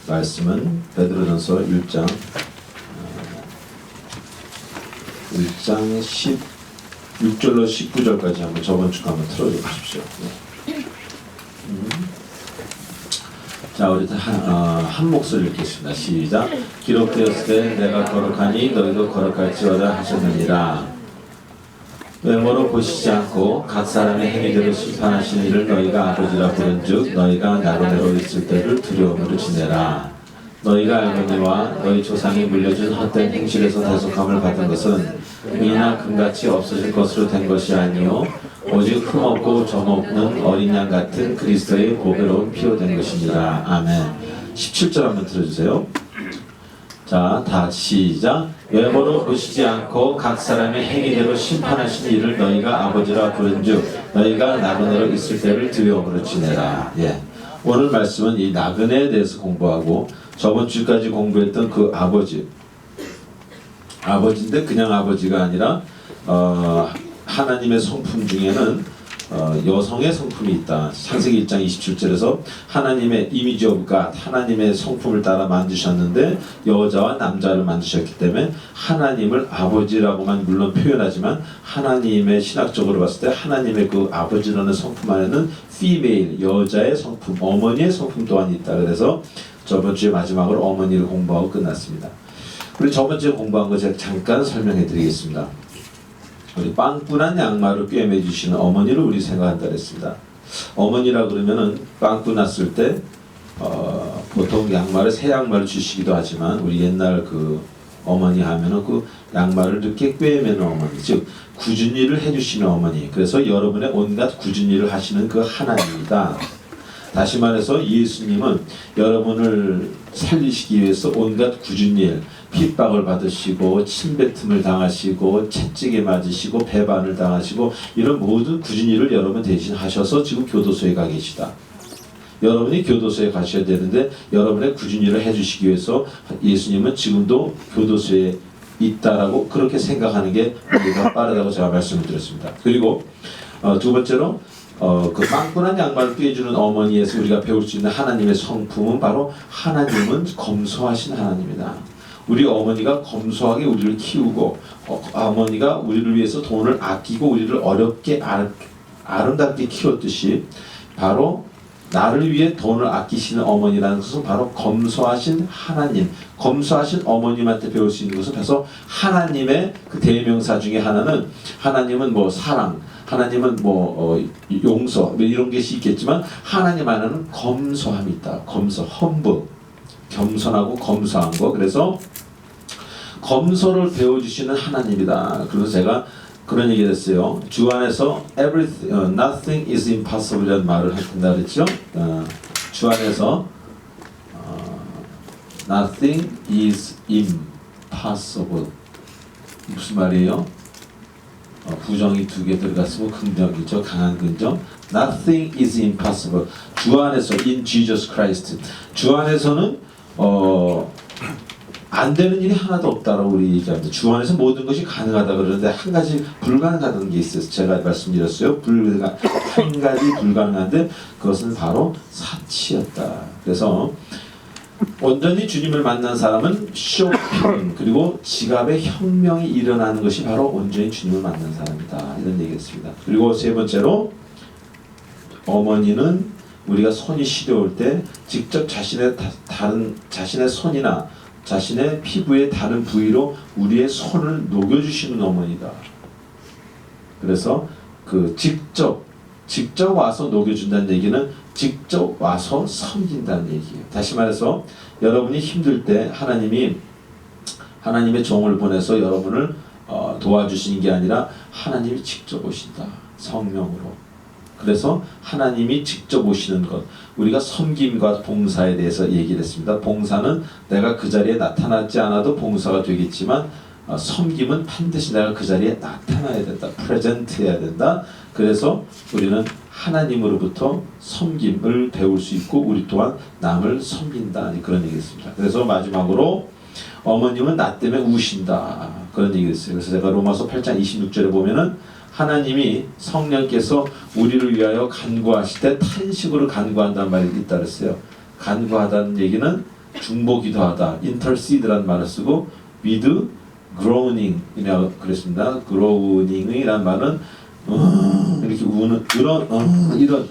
말씀은 베드로전서 1장 16절로 19절까지 한번 저번 주 한번 틀어줘 보십시오. 자, 우리 한 목소리 읽겠습니다. 시작. 기록되었을 때 내가 거룩하니 너희도 거룩할지어다 하셨느니라. 외모로 보시지 않고 각 사람의 행위대로 심판하시는 이를 너희가 아버지라 부른즉 너희가 나그네로 있을 때를 두려움으로 지내라. 너희가 알거니와 너희 조상이 물려준 헛된 행실에서 대속함을 받은 것은 은이나 금같이 없어질 것으로 된 것이 아니요 오직 흠없고 점없는 어린 양 같은 그리스도의 보배로운 피로 된 것이니라. 아멘. 17절 한번 들어주세요. 자, 다 시작. 외모로 보시지 않고 각 사람의 행위대로 심판하시는 이를 너희가 아버지라 부른즉 너희가 나그네로 있을 때를 두려움으로 지내라. 예. 오늘 말씀은 이 나그네에 대해서 공부하고 저번 주까지 공부했던 그 아버지인데 그냥 아버지가 아니라 하나님의 성품 중에는 여성의 성품이 있다. 창세기 1장 27절에서 하나님의 이미지 오브 갓, 하나님의 성품을 따라 만드셨는데 여자와 남자를 만드셨기 때문에 하나님을 아버지라고만 물론 표현하지만 하나님의 신학적으로 봤을 때 하나님의 그 아버지라는 성품 안에는 female, 여자의 성품, 어머니의 성품 또한 있다. 그래서 저번 주에 마지막으로 어머니를 공부하고 끝났습니다. 우리 저번 주에 공부한 거 제가 잠깐 설명해 드리겠습니다. 우리 빵꾸난 양말을 꿰매 주시는 어머니를 우리 생각한다 그랬습니다. 어머니라 그러면은 빵꾸 났을 때 보통 양말을 새 양말을 주시기도 하지만 우리 옛날 그 어머니 하면은 그 양말을 이렇게 꿰매는 어머니, 즉 굳은 일을 해주시는 어머니. 그래서 여러분의 온갖 굳은 일을 하시는 그 하나님이다. 다시 말해서 예수님은 여러분을 살리시기 위해서 온갖 굳은 일, 핍박을 받으시고 침뱉음을 당하시고 채찍에 맞으시고 배반을 당하시고 이런 모든 굳은 일을 여러분 대신 하셔서 지금 교도소에 가 계시다. 여러분이 교도소에 가셔야 되는데 여러분의 굳은 일을 해주시기 위해서 예수님은 지금도 교도소에 있다라고 그렇게 생각하는 게 우리가 빠르다고 제가 말씀을 드렸습니다. 그리고 두 번째로 그 빵꾸난 양말을 꿰주는 어머니에서 우리가 배울 수 있는 하나님의 성품은 바로 하나님은 검소하신 하나님이다. 우리 어머니가 검소하게 우리를 키우고 어머니가 우리를 위해서 돈을 아끼고 우리를 어렵게 아름답게 키웠듯이 바로 나를 위해 돈을 아끼시는 어머니라는 것은 바로 검소하신 하나님, 검소하신 어머님한테 배울 수 있는 것은 그래서 하나님의 그 대명사 중에 하나는 하나님은 뭐 사랑, 하나님은 뭐 용서 뭐 이런 것이 있겠지만 하나님 안에는 검소함이 있다. 검소, humble, 겸손하고 검소한 거. 그래서 검소를 배워주시는 하나님이다. 그래서 제가 그런 얘기를 했어요. 주 안에서 nothing is impossible 이라는 말을 한다 그랬죠. 주 안에서 nothing is impossible 무슨 말이에요? 부정이 두 개 들어갔으면 긍정이죠. 강한 긍정. Nothing is impossible. 주 안에서 in Jesus Christ. 주 안에서는 안 되는 일이 하나도 없다라고 우리 얘기합니다. 주 안에서 모든 것이 가능하다 그러는데 한 가지 불가능하다는 게 있어요. 제가 말씀드렸어요. 한 가지 불가능한데 그것은 바로 사치였다. 그래서 온전히 주님을 만난 사람은 쇼핑 그리고 지갑에 혁명이 일어나는 것이 바로 온전히 주님을 만난 사람이다. 이런 얘기했습니다. 그리고 세 번째로 어머니는 우리가 손이 시려울 때 직접 자신의 손이나 자신의 피부의 다른 부위로 우리의 손을 녹여주시는 어머니다. 그래서 그 직접 와서 녹여준다는 얘기는 직접 와서 섬긴다는 얘기예요. 다시 말해서 여러분이 힘들 때 하나님의 종을 보내서 여러분을 도와주시는 게 아니라 하나님이 직접 오신다. 성령으로. 그래서 하나님이 직접 오시는 것. 우리가 섬김과 봉사에 대해서 얘기를 했습니다. 봉사는 내가 그 자리에 나타나지 않아도 봉사가 되겠지만 섬김은 반드시 내가 그 자리에 나타나야 된다. 프레젠트 해야 된다. 그래서 우리는 하나님으로부터 섬김을 배울 수 있고 우리 또한 남을 섬긴다. 그런 얘기했습니다. 그래서 마지막으로 어머님은 나 때문에 우신다. 그런 얘기했어요. 그래서 제가 로마서 8장 26절에 보면은 하나님이 성령께서 우리를 위하여 간구하실 때 탄식으로 간구한다는 말이 있다 그랬어요. 간구하다는 얘기는 중보기도하다, intercede라는 말을 쓰고 with groaning이라고 그랬습니다. groaning이란 말은 이렇게 우는 이런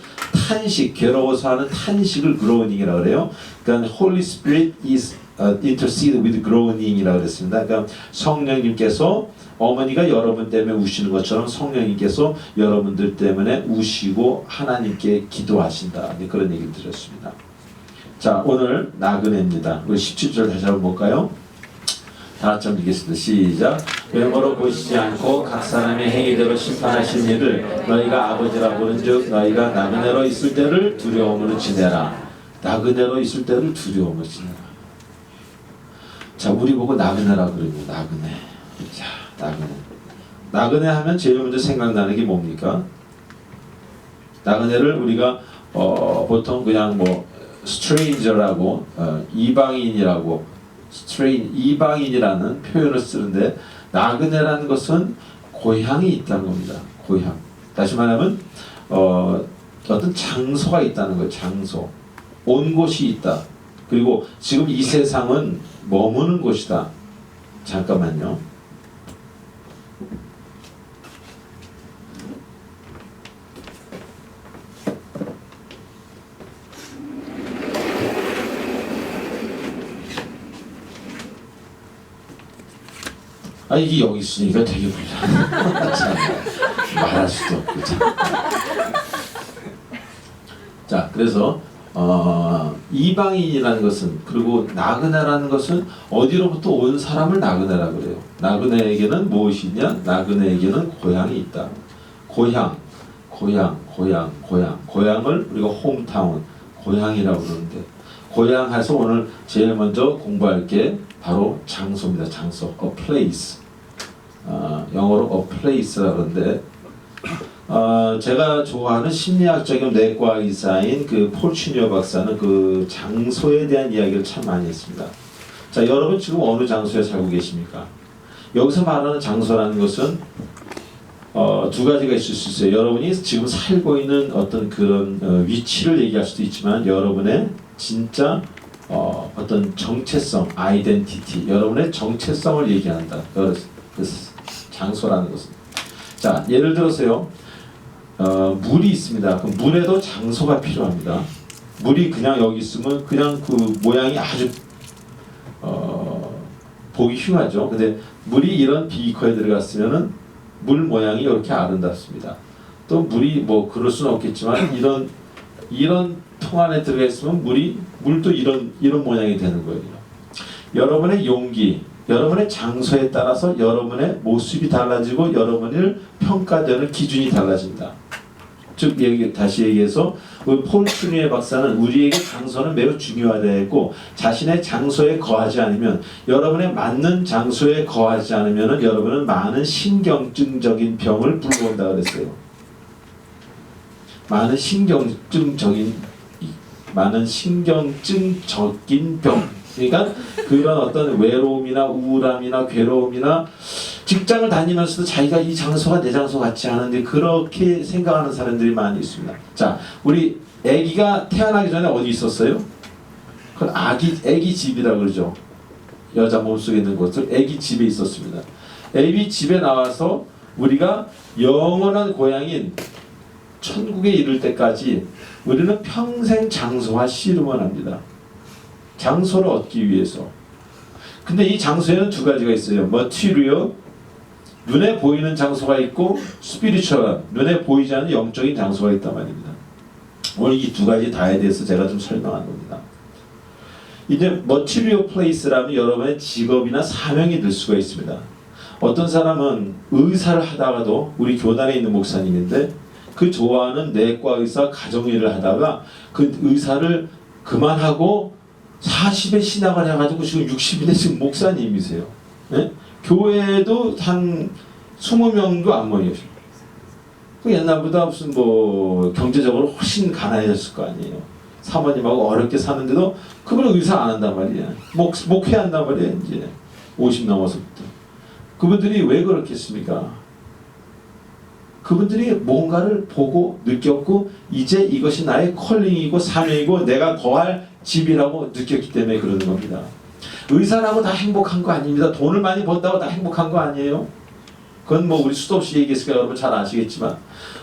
탄식, 괴로워서 하는 탄식을 groaning이라고 그래요. 그러니까 Holy Spirit is intercede with groaning이라고 그랬습니다. 그러니까 성령님께서 어머니가 여러분 때문에 우시는 것처럼 성령님께서 여러분들 때문에 우시고 하나님께 기도하신다. 그런 얘기를 드렸습니다. 자, 오늘 나그네입니다. 우리 17절 다시 한번 볼까요? 다 같이 한번 읽겠습니다. 시작. 외모로 보시지 않고 각 사람의 행위대로 심판하신 이를 너희가 아버지라 부른즉 너희가 나그네로 있을 때를 두려움으로 지내라. 나그네로 있을 때를 두려움으로 지내라. 자, 우리 보고 나그네라 그러고 나그네. 자, 나그네. 나그네 하면 제일 먼저 생각나는 게 뭡니까? 나그네를 우리가 보통 그냥 뭐 stranger라고 이방인이라고 이방인이라는 표현을 쓰는데 나그네라는 것은 고향이 있다는 겁니다. 고향. 다시 말하면 어떤 장소가 있다는 거예요. 장소. 온 곳이 있다. 그리고 지금 이 세상은 머무는 곳이다. 잠깐만요. 이게 여기 있으니까 되게 불편해. 말할 수도 없고. 자, 그래서 이방인이라는 것은, 그리고 나그네라는 것은 어디로부터 온 사람을 나그네라 그래요. 나그네에게는 무엇이 있냐? 나그네에게는 고향이 있다. 고향을 우리가 홈타운, 고향이라고 그러는데, 고향 해서 오늘 제일 먼저 공부할 게 바로 장소입니다. 장소, a place. 영어로 a place라고 그러는데, 제가 좋아하는 심리학적인 내과 의사인 그 폴치니어 박사는 그 장소에 대한 이야기를 참 많이 했습니다. 자, 여러분 지금 어느 장소에 살고 계십니까? 여기서 말하는 장소라는 것은 두 가지가 있을 수 있어요. 여러분이 지금 살고 있는 어떤 그런 위치를 얘기할 수도 있지만, 여러분의 진짜 어떤 정체성, 아이덴티티, 여러분의 정체성을 얘기한다. 그 장소라는 것은. 자, 예를 들어서요. 물이 있습니다. 그럼 물에도 장소가 필요합니다. 물이 그냥 여기 있으면 그냥 그 모양이 아주 보기 흉하죠. 근데 물이 이런 비커에 들어갔으면은 물 모양이 이렇게 아름답습니다. 또 물이 뭐 그럴 수는 없겠지만 이런 통 안에 들어가 있으면 물도 이런 모양이 되는 거예요. 여러분의 용기, 여러분의 장소에 따라서 여러분의 모습이 달라지고 여러분을 평가되는 기준이 달라집니다. 즉, 다시 얘기해서 폴추니의 박사는 우리에게 장소는 매우 중요하다 했고, 자신의 장소에 거하지 않으면, 여러분의 맞는 장소에 거하지 않으면 여러분은 많은 신경증적인 병을 불러온다 그랬어요. 많은 신경증적인 병. 그러니까 그런 어떤 외로움이나 우울함이나 괴로움이나, 직장을 다니면서도 자기가 이 장소가 내 장소 같지 않은데 그렇게 생각하는 사람들이 많이 있습니다. 자, 우리 아기가 태어나기 전에 어디 있었어요? 그건 아기 집이라고 그러죠. 여자 몸속에 있는 것을 아기 집에 있었습니다. 아기 집에 나와서 우리가 영원한 고향인 천국에 이를 때까지 우리는 평생 장소와 씨름을 합니다. 장소를 얻기 위해서. 근데 이 장소에는 두 가지가 있어요. material, 눈에 보이는 장소가 있고, spiritual, 눈에 보이지 않는 영적인 장소가 있단 말입니다. 오늘 이 두 가지 다에 대해서 제가 좀 설명한 겁니다. 이제 material place라면 여러분의 직업이나 사명이 될 수가 있습니다. 어떤 사람은 의사를 하다가도, 우리 교단에 있는 목사님인데 그 좋아하는 내과 의사, 가정의를 하다가 그 의사를 그만하고 40에 신학을 해가지고 지금 60인데 지금 목사님이세요. 네? 교회에도 한 20명도 안 모이셨어요. 그 옛날보다 무슨 뭐 경제적으로 훨씬 가난해졌을 거 아니에요. 사모님하고 어렵게 사는데도 그분은 의사 안 한단 말이에요. 목회한단 말이에요. 이제 50 넘어서부터. 그분들이 왜 그렇겠습니까? 그분들이 뭔가를 보고 느꼈고, 이제 이것이 나의 컬링이고 사명이고 내가 거할 집이라고 느꼈기 때문에 그러는 겁니다. 의사라고 다 행복한 거 아닙니다. 돈을 많이 번다고 다 행복한 거 아니에요. 그건 뭐 우리 수도 없이 얘기했으니까 여러분 잘 아시겠지만,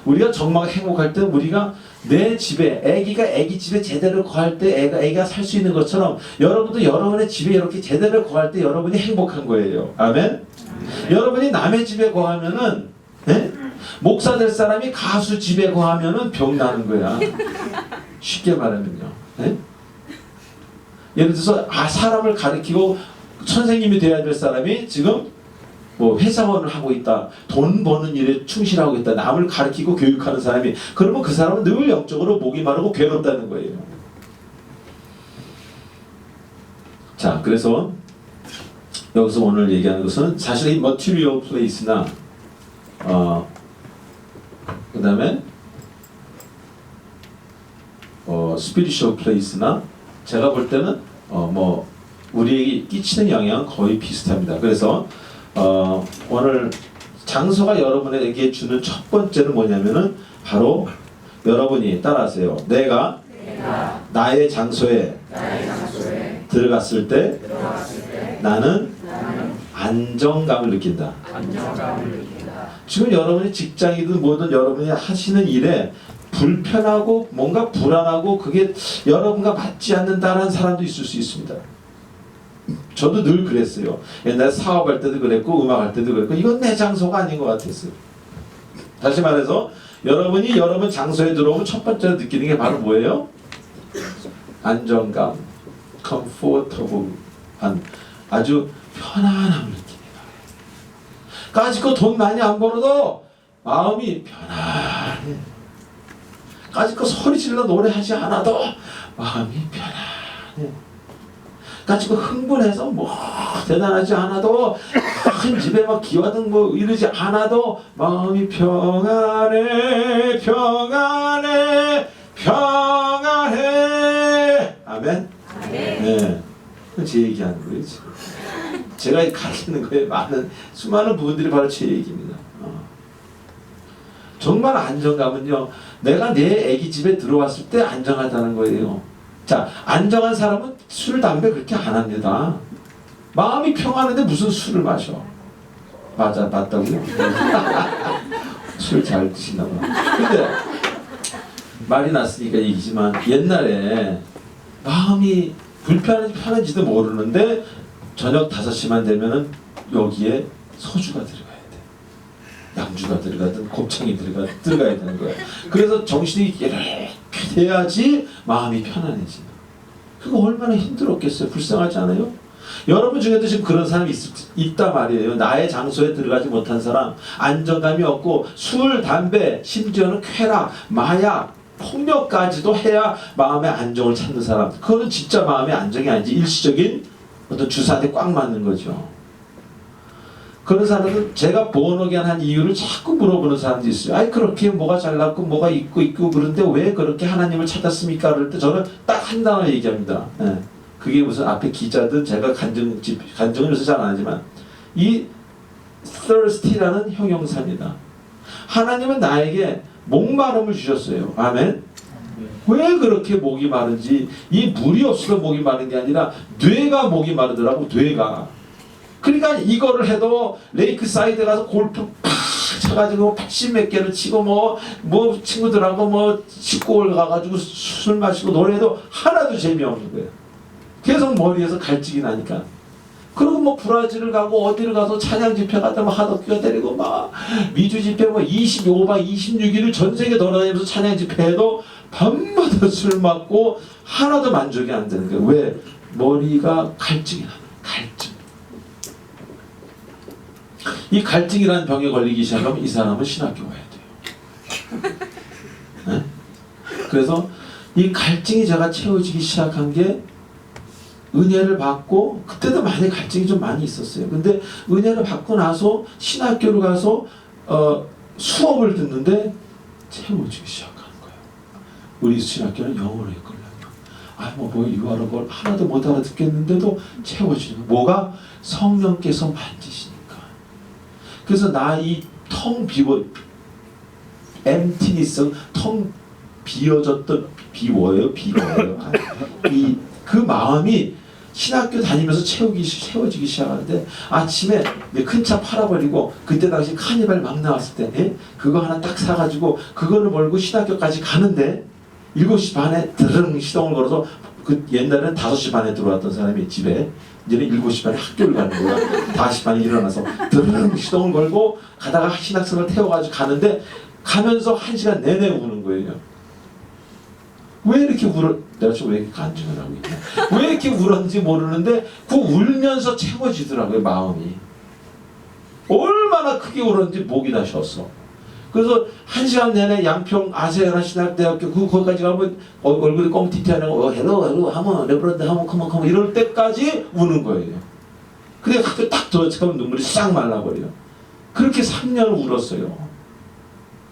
우리가 정말 행복할 때 우리가 내 집에, 애기가 애기 집에 제대로 거할 때 애가 살 수 있는 것처럼, 여러분도 여러분의 집에 이렇게 제대로 거할 때 여러분이 행복한 거예요. 아멘? 여러분이 남의 집에 거하면은, 예? 목사 될 사람이 가수 집에 거하면은 병 나는 거야. 쉽게 말하면요. 예? 예를 들어서 사람을 가르치고 선생님이 돼야 될 사람이 지금 뭐 회사원을 하고 있다, 돈 버는 일에 충실하고 있다, 남을 가르치고 교육하는 사람이, 그러면 그 사람은 늘 영적으로 목이 마르고 괴롭다는 거예요. 자, 그래서 여기서 오늘 얘기하는 것은 사실 이 material place나 그 다음에 spiritual place나, 제가 볼 때는 뭐 우리에게 끼치는 영향은 거의 비슷합니다. 그래서 오늘 장소가 여러분에게 주는 첫 번째는 뭐냐면은 바로 여러분이 따라하세요. 내가 나의 장소에 들어갔을 때 나는 안정감을 느낀다. 지금 여러분이 직장이든 뭐든 여러분이 하시는 일에 불편하고 뭔가 불안하고 그게 여러분과 맞지 않는다는 사람도 있을 수 있습니다. 저도 늘 그랬어요. 옛날에 사업할 때도 그랬고 음악할 때도 그랬고, 이건 내 장소가 아닌 것 같았어요. 다시 말해서 여러분이 여러분 장소에 들어오면 첫 번째로 느끼는 게 바로 뭐예요? 안정감, comfortable한, 아주 편안함을 느낍니다. 까짓거 돈 많이 안 벌어도 마음이 편안해. 까짓거 소리 질러 노래하지 않아도 마음이 편안해. 까짓거 흥분해서 뭐 대단하지 않아도 큰 집에 막 기와등 뭐 이러지 않아도 마음이 평안해, 평안해, 평안해. 아멘? 네. 제 얘기하는 거예요, 지금. 제가 가르치는 거에 수많은 부분들이 바로 제 얘기입니다. 정말 안정감은요, 내가 내 애기 집에 들어왔을 때 안정하다는 거예요. 자, 안정한 사람은 술, 담배 그렇게 안 합니다. 마음이 평안한데 무슨 술을 마셔? 맞다고요? 술 잘 드시나 봐. 근데 말이 났으니까 얘기지만, 옛날에 마음이 불편한지 편한지도 모르는데 저녁 5시만 되면은 여기에 소주가 들어가야 돼. 양주가 들어가든 곱창이 들어가야 되는 거야. 그래서 정신이 이렇게 돼야지 마음이 편안해지. 그거 얼마나 힘들었겠어요. 불쌍하지 않아요? 여러분 중에도 지금 그런 사람이 있단 말이에요. 나의 장소에 들어가지 못한 사람, 안정감이 없고 술, 담배, 심지어는 쾌락, 마약, 폭력까지도 해야 마음의 안정을 찾는 사람. 그거는 진짜 마음의 안정이 아니지 일시적인 어떤 주사한테 꽉 맞는 거죠. 그런 사람은 제가 본어겐 한 이유를 자꾸 물어보는 사람도 있어요. 아니 그렇게 뭐가 잘났고 뭐가 있고 그런데 왜 그렇게 하나님을 찾았습니까? 그럴 때 저는 딱 한 단어 얘기합니다. 네. 그게 무슨 앞에 기자든 제가 간증은 요새 잘 안 하지만 이 thirsty라는 형용사입니다. 하나님은 나에게 목마름을 주셨어요. 아멘. 왜 그렇게 목이 마른지, 이 물이 없어서 목이 마른 게 아니라 뇌가 목이 마르더라고. 뇌가. 그러니까 이거를 해도 레이크 사이드 가서 골프 팍 쳐가지고 80몇 개를 치고 뭐 친구들하고 식구를 가가지고 술 마시고 노래해도 하나도 재미없는 거예요. 계속 머리에서 갈증이 나니까. 그리고 브라질을 가고 어디를 가서 찬양 집회 갔다 하덕기가 데리고 미주 집회 25박 26일을 전 세계 돌아다니면서 찬양 집회해도 밤마다 술 맞고 하나도 만족이 안 되는 거예요. 왜? 머리가 갈증이 나는 갈증. 이 갈증이라는 병에 걸리기 시작하면 이 사람은 신학교 가야 돼요. 네? 그래서 이 갈증이 제가 채워지기 시작한 게 은혜를 받고, 그때도 많이 갈증이 좀 많이 있었어요. 근데 은혜를 받고 나서 신학교를 가서 수업을 듣는데 채워지기 시작하는 거예요. 우리 신학교는 영어로 했거든요. 유아로 하나도 못 알아듣겠는데도 채워지는 거예요. 뭐가? 성령께서 만지시니까. 그래서 나 이 텅 emptiness, 텅 비워졌던 비워요. 이 그 마음이 신학교 다니면서 채워지기 시작하는데 아침에 큰 차 팔아버리고 그때 당시 카니발 막 나왔을 때 예? 그거 하나 딱 사가지고 그거를 몰고 신학교까지 가는데 7시 반에 드릉 시동을 걸어서 그 옛날에는 5시 반에 들어왔던 사람이 집에 이제는 7시 반에 학교를 가는 거야. 5시 반에 일어나서 드릉 시동을 걸고 가다가 신학생을 태워가지고 가는데 가면서 1시간 내내 우는 거예요. 왜 이렇게 내가 지금 왜 이렇게 간증을 하고 있냐? 왜 이렇게 울었는지 모르는데 그 울면서 채워지더라고요, 마음이. 얼마나 크게 울었는지 목이 다 쉬었어. 그래서 1시간 내내 양평 아세아나 신학대학교 거기까지 가면 얼굴이 껌티티하고 헬로 하면 레브런드 하면 컴온 이럴 때까지 우는 거예요. 근데 학교 딱 들어가면 눈물이 싹 말라버려요. 그렇게 3년을 울었어요.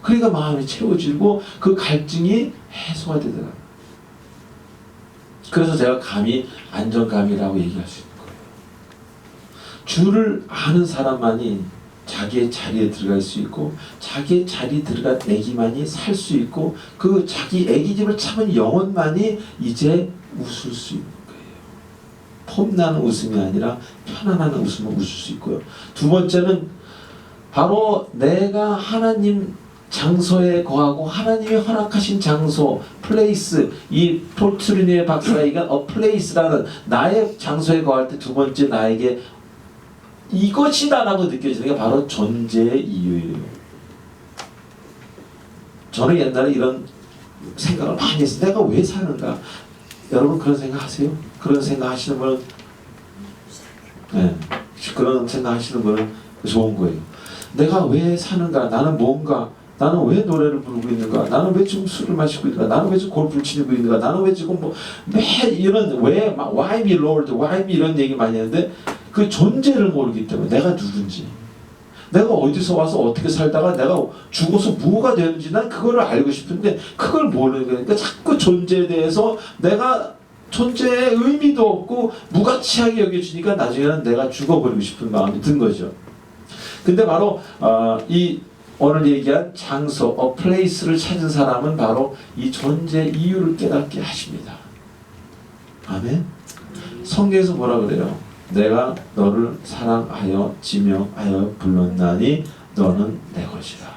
그러니까 마음이 채워지고 그 갈증이 해소가 되더라고요. 그래서 제가 감히 안정감이라고 얘기할 수 있는 거예요. 주를 아는 사람만이 자기의 자리에 들어갈 수 있고 자기의 자리에 들어간 애기만이 살 수 있고 그 자기 애기집을 참은 영혼만이 이제 웃을 수 있는 거예요. 폼나는 웃음이 아니라 편안한 웃음을 웃을 수 있고요. 두 번째는 바로 내가 하나님 장소에 거하고 하나님이 허락하신 장소, 플레이스, 이 폴트리니의 박사가 얘기한 플레이스라는 나의 장소에 거할 때 두 번째 나에게 이것이다라고 느껴지는 게 바로 존재의 이유예요. 저는 옛날에 이런 생각을 많이 했어요. 내가 왜 사는가? 여러분 그런 생각 하세요? 그런 생각 하시는 분은 네, 그런 생각 하시는 분은 좋은 거예요. 내가 왜 사는가? 나는 뭔가? 나는 왜 노래를 부르고 있는가? 나는 왜 지금 술을 마시고 있는가? 나는 왜 지금 골프를 치고 있는가? 나는 왜 지금 매 이런 왜 why me Lord, why me 이런 얘기 많이 하는데 그 존재를 모르기 때문에 내가 누군지, 내가 어디서 와서 어떻게 살다가 내가 죽어서 뭐가 되는지 난 그거를 알고 싶은데 그걸 모르는 거예요. 그러니까 자꾸 존재에 대해서 내가 존재의 의미도 없고 무가치하게 여겨지니까 나중에는 내가 죽어버리고 싶은 마음이 든 거죠. 근데 바로 이 오늘 얘기한 장소, 플레이스를 찾은 사람은 바로 이 존재 이유를 깨닫게 하십니다. 아멘. 성경에서 뭐라 그래요? 내가 너를 사랑하여 지명하여 불렀나니 너는 내 것이라.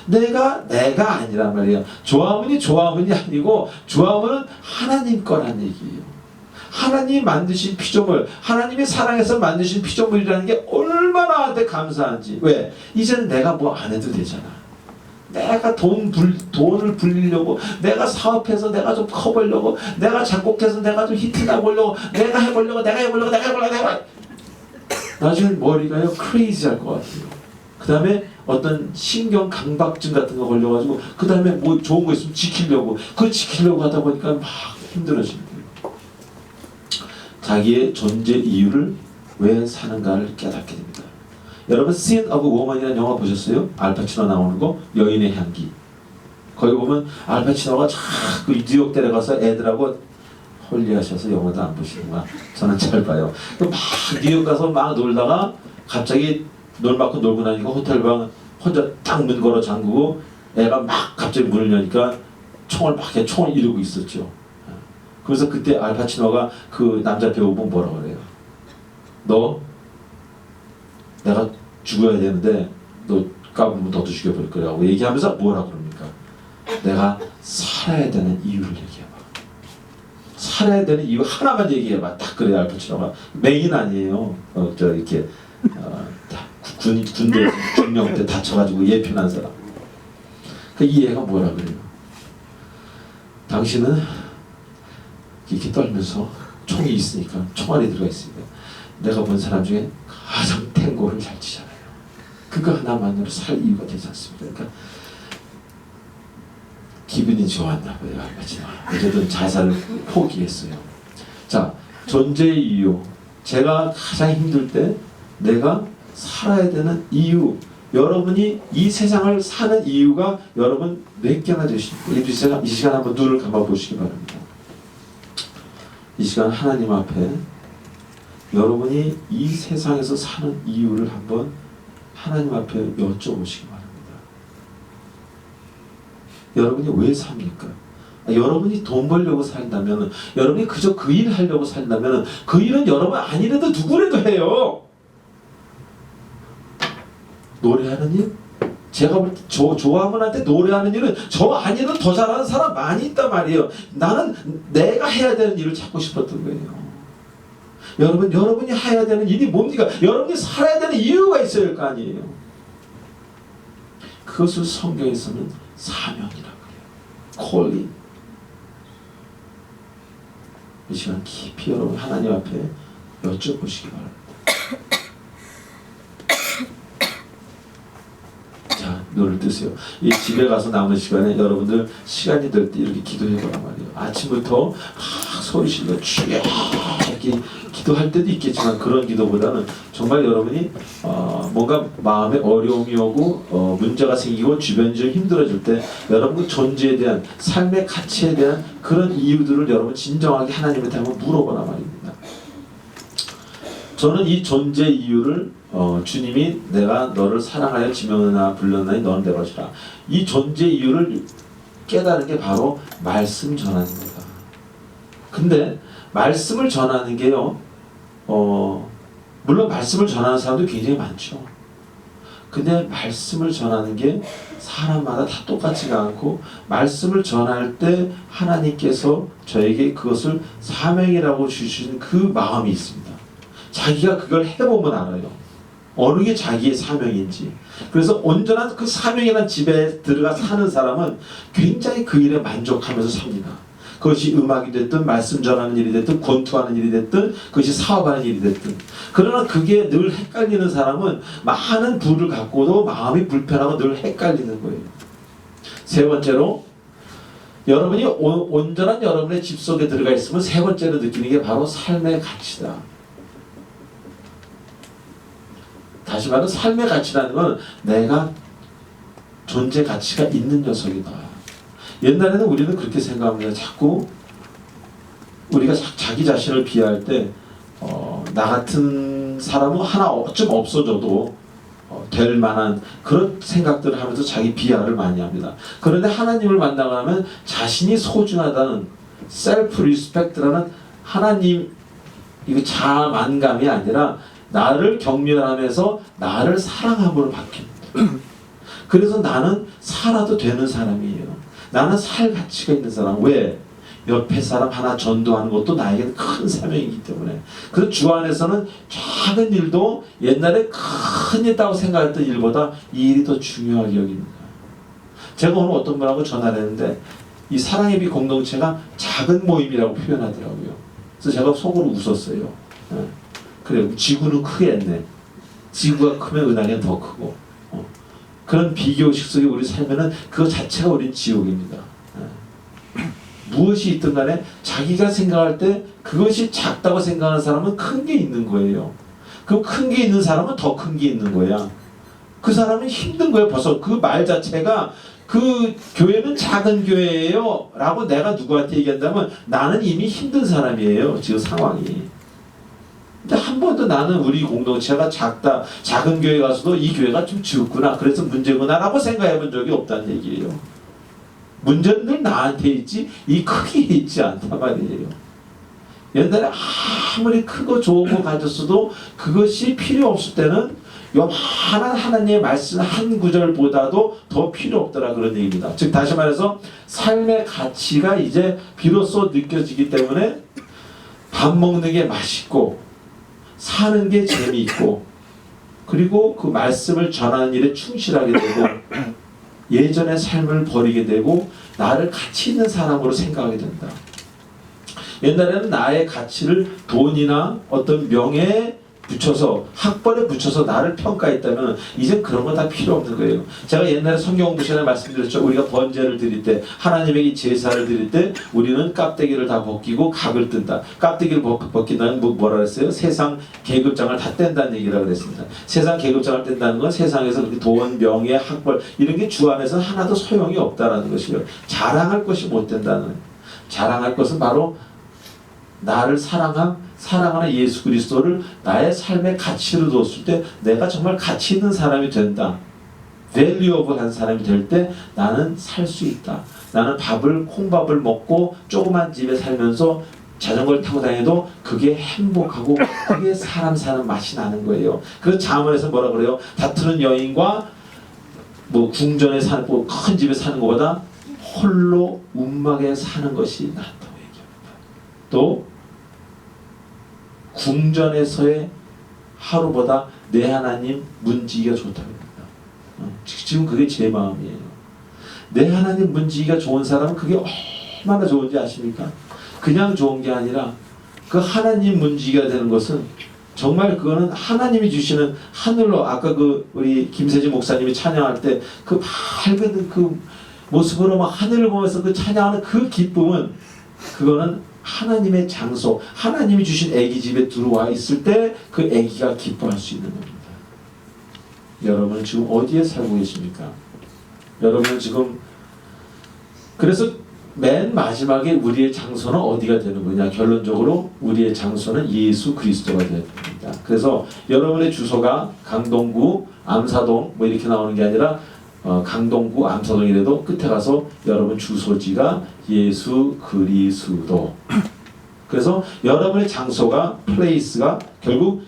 내가 아니란 말이에요. 조화문이 아니고 조화문은 하나님 거란 얘기예요. 하나님이 만드신 피조물, 하나님의 사랑에서 만드신 피조물이라는 게 얼마나 나한테 감사한지. 왜? 이제는 내가 뭐 안 해도 되잖아. 내가 돈을 불리려고, 내가 사업해서 내가 좀 커보려고, 내가 작곡해서 내가 좀 히트 나보려고, 내가 해보려고. 나중에 머리가요, 크레이지 할 것 같아요. 그 다음에 어떤 신경 강박증 같은 거 걸려가지고, 그 다음에 뭐 좋은 거 있으면 지키려고 하다 보니까 막 힘들어지는 거예요. 자기의 존재 이유를 왜 사는가를 깨닫게 됩니다. 여러분 Sin of a Woman이라는 영화 보셨어요? 알파치노 나오는 거, 여인의 향기. 거기 보면 알파치노가 자꾸 뉴욕 데려가서 애들하고 홀리하셔서 영화도 안 보시는구나. 저는 잘 봐요. 막 뉴욕 가서 막 놀다가 갑자기 놀만큼 놀고 나니까 호텔방 혼자 딱 문 걸어 잠그고 애가 막 갑자기 문을 여니까 총을 이루고 있었죠. 그래서 그때 알파치노가 그 남자 배우분 뭐라 그래요? 너 내가 죽어야 되는데 너 까불면 너도 죽여버릴 거라고 얘기하면서 뭐라 그럽니까? 내가 살아야 되는 이유를 얘기해봐. 살아야 되는 이유 하나만 얘기해봐. 딱 그래요. 알파치노가 메인 아니에요. 이렇게 군대 중령 때 다쳐가지고 예편한 사람. 이 애가 뭐라 그래요? 당신은 이렇게 떨면서 총이 있으니까, 총알이 들어가 있으니까 내가 본 사람 중에 가장 탱고를 잘 치잖아요. 그거 하나만으로 살 이유가 되지 않습니까? 그러니까 기분이 좋았나 봐요. 어쨌든 자살을 포기했어요. 자, 존재의 이유. 제가 가장 힘들 때 내가 살아야 되는 이유. 여러분이 이 세상을 사는 이유가 여러분 몇 개나 되십니까? 이 시간 한번 눈을 감아보시기 바랍니다. 이 시간 하나님 앞에 여러분이 이 세상에서 사는 이유를 한번 하나님 앞에 여쭤보시기 바랍니다. 여러분이 왜 삽니까? 여러분이 돈 벌려고 산다면, 여러분이 그저 그 일 하려고 산다면, 그 일은 여러분 아니라도 누구라도 해요. 노래하는 일? 제가 볼 때 좋아하는 분한테 노래하는 일은 저 아니라도 더 잘하는 사람 많이 있단 말이에요. 나는 내가 해야 되는 일을 찾고 싶었던 거예요. 여러분이 해야 되는 일이 뭡니까? 여러분이 살아야 되는 이유가 있어야 할 거 아니에요. 그것을 성경에서는 사명이라고 해요. calling. 이 시간 깊이 여러분 하나님 앞에 여쭤보시기 바랍니다. 자, 눈을 뜨세요. 이 집에 가서 남은 시간에 여러분들 시간이 될 때 이렇게 기도해보란 말이에요. 아침부터 소리 지르고 주여 이렇게 기도할 때도 있겠지만, 그런 기도보다는 정말 여러분이 뭔가 마음에 어려움이 오고 문제가 생기고 주변이 좀 힘들어질 때 여러분 그 존재에 대한, 삶의 가치에 대한 그런 이유들을 여러분 진정하게 하나님한테 한번 물어보란 말입니다. 저는 이 존재 이유를 주님이 내가 너를 사랑하여 지명하나 불렀나니 너는 내 것이라, 이 존재 이유를 깨달은 게 바로 말씀 전하는 겁니다. 근데 말씀을 전하는 게요, 물론 말씀을 전하는 사람도 굉장히 많죠. 근데 말씀을 전하는 게 사람마다 다 똑같지가 않고, 말씀을 전할 때 하나님께서 저에게 그것을 사명이라고 주시는 그 마음이 있습니다. 자기가 그걸 해보면 알아요. 어느 게 자기의 사명인지. 그래서 온전한 그 사명이라는 집에 들어가 사는 사람은 굉장히 그 일에 만족하면서 삽니다. 그것이 음악이 됐든 말씀 전하는 일이 됐든 권투하는 일이 됐든 그것이 사업하는 일이 됐든. 그러나 그게 늘 헷갈리는 사람은 많은 부를 갖고도 마음이 불편하고 늘 헷갈리는 거예요. 세 번째로, 여러분이 온전한 여러분의 집 속에 들어가 있으면 세 번째로 느끼는 게 바로 삶의 가치다. 다시 말해 삶의 가치라는 건 내가 존재 가치가 있는 녀석이다. 옛날에는 우리는 그렇게 생각합니다. 자꾸 우리가 자기 자신을 비하할 때 나 같은 사람은 하나 좀 없어져도 될 만한 그런 생각들을 하면서 자기 비하를 많이 합니다. 그런데 하나님을 만나면 자신이 소중하다는 셀프 리스펙트라는 하나님, 이거 자만감이 아니라 나를 경멸하면서 나를 사랑함으로 바뀝니다. 그래서 나는 살아도 되는 사람이에요. 나는 살 가치가 있는 사람. 왜? 옆에 사람 하나 전도하는 것도 나에게는 큰 사명이기 때문에. 그래서 주 안에서는 작은 일도 옛날에 큰 일이라고 생각했던 일보다 이 일이 더 중요하게 여깁니다. 제가 오늘 어떤 분하고 전화를 했는데 이 사랑의 빛 공동체가 작은 모임이라고 표현하더라고요. 그래서 제가 속으로 웃었어요. 그래요. 지구는 크겠네. 지구가 크면 은하계는 더 크고. 그런 비교식 속에 우리 살면은 그거 자체가 우린 지옥입니다. 무엇이 있든 간에 자기가 생각할 때 그것이 작다고 생각하는 사람은 큰 게 있는 거예요. 그 큰 게 있는 사람은 더 큰 게 있는 거야. 그 사람은 힘든 거예요. 벌써 그 말 자체가 그 교회는 작은 교회예요 라고 내가 누구한테 얘기한다면 나는 이미 힘든 사람이에요. 지금 상황이. 근데 한 번도 나는 우리 공동체가 작은 교회 가서도 이 교회가 좀 지었구나, 그래서 문제구나 라고 생각해 본 적이 없다는 얘기예요. 문제는 늘 나한테 있지 이 크기에 있지 않단 말이에요. 옛날에 아무리 크고 좋은 거 가졌어도 그것이 필요 없을 때는 요만한 하나님의 말씀 한 구절보다도 더 필요 없더라, 그런 얘기입니다. 즉 다시 말해서 삶의 가치가 이제 비로소 느껴지기 때문에 밥 먹는 게 맛있고 사는 게 재미있고 그리고 그 말씀을 전하는 일에 충실하게 되고 예전의 삶을 버리게 되고 나를 가치 있는 사람으로 생각하게 된다. 옛날에는 나의 가치를 돈이나 어떤 명예에 붙여서 학벌에 붙여서 나를 평가했다면 이제 그런 거 다 필요 없는 거예요. 제가 옛날에 성경 공부 시간에 말씀드렸죠. 우리가 번제를 드릴 때 하나님에게 제사를 드릴 때 우리는 깍대기를 다 벗기고 각을 뜬다. 깍대기를 벗긴다는 뭐라 그랬어요? 세상 계급장을 다 뗀다는 얘기라고 그랬습니다. 세상 계급장을 뗀다는 건 세상에서 그렇게 돈, 명예, 학벌 이런 게 주 안에서 하나도 소용이 없다라는 것이에요. 자랑할 것이 못 된다는. 자랑할 것은 바로 나를 사랑하는 예수 그리스도를 나의 삶의 가치로 뒀을 때 내가 정말 가치 있는 사람이 된다. 밸류어블한 사람이 될 때 나는 살 수 있다. 나는 콩밥을 먹고 조그만 집에 살면서 자전거를 타고 다녀도 그게 행복하고 그게 사람 사는 맛이 나는 거예요. 그래서 잠언에서 뭐라 그래요? 다투는 여인과 뭐 궁전에 사는 큰 집에 사는 것보다 홀로 움막에 사는 것이 낫다고 얘기합니다. 또 궁전에서의 하루보다 내 하나님 문지기가 좋다고 합니다. 지금 그게 제 마음이에요. 내 하나님 문지기가 좋은 사람은 그게 얼마나 좋은지 아십니까? 그냥 좋은 게 아니라 그 하나님 문지기가 되는 것은 정말 그거는 하나님이 주시는 하늘로, 아까 그 우리 김세진 목사님이 찬양할 때 그 밝은 그 모습으로 막 하늘을 보면서 그 찬양하는 그 기쁨은, 그거는 하나님의 장소, 하나님이 주신 아기 집에 들어와 있을 때 그 아기가 기뻐할 수 있는 겁니다. 여러분은 지금 어디에 살고 계십니까? 여러분은 지금, 그래서 맨 마지막에 우리의 장소는 어디가 되는 거냐? 결론적으로 우리의 장소는 예수 그리스도가 되어야 됩니다. 그래서 여러분의 주소가 강동구, 암사동 뭐 이렇게 나오는 게 아니라 강동구, 암사동이라도 끝에 가서 여러분 주소지가 예수 그리스도. 그래서 여러분의 장소가, 플레이스가 결국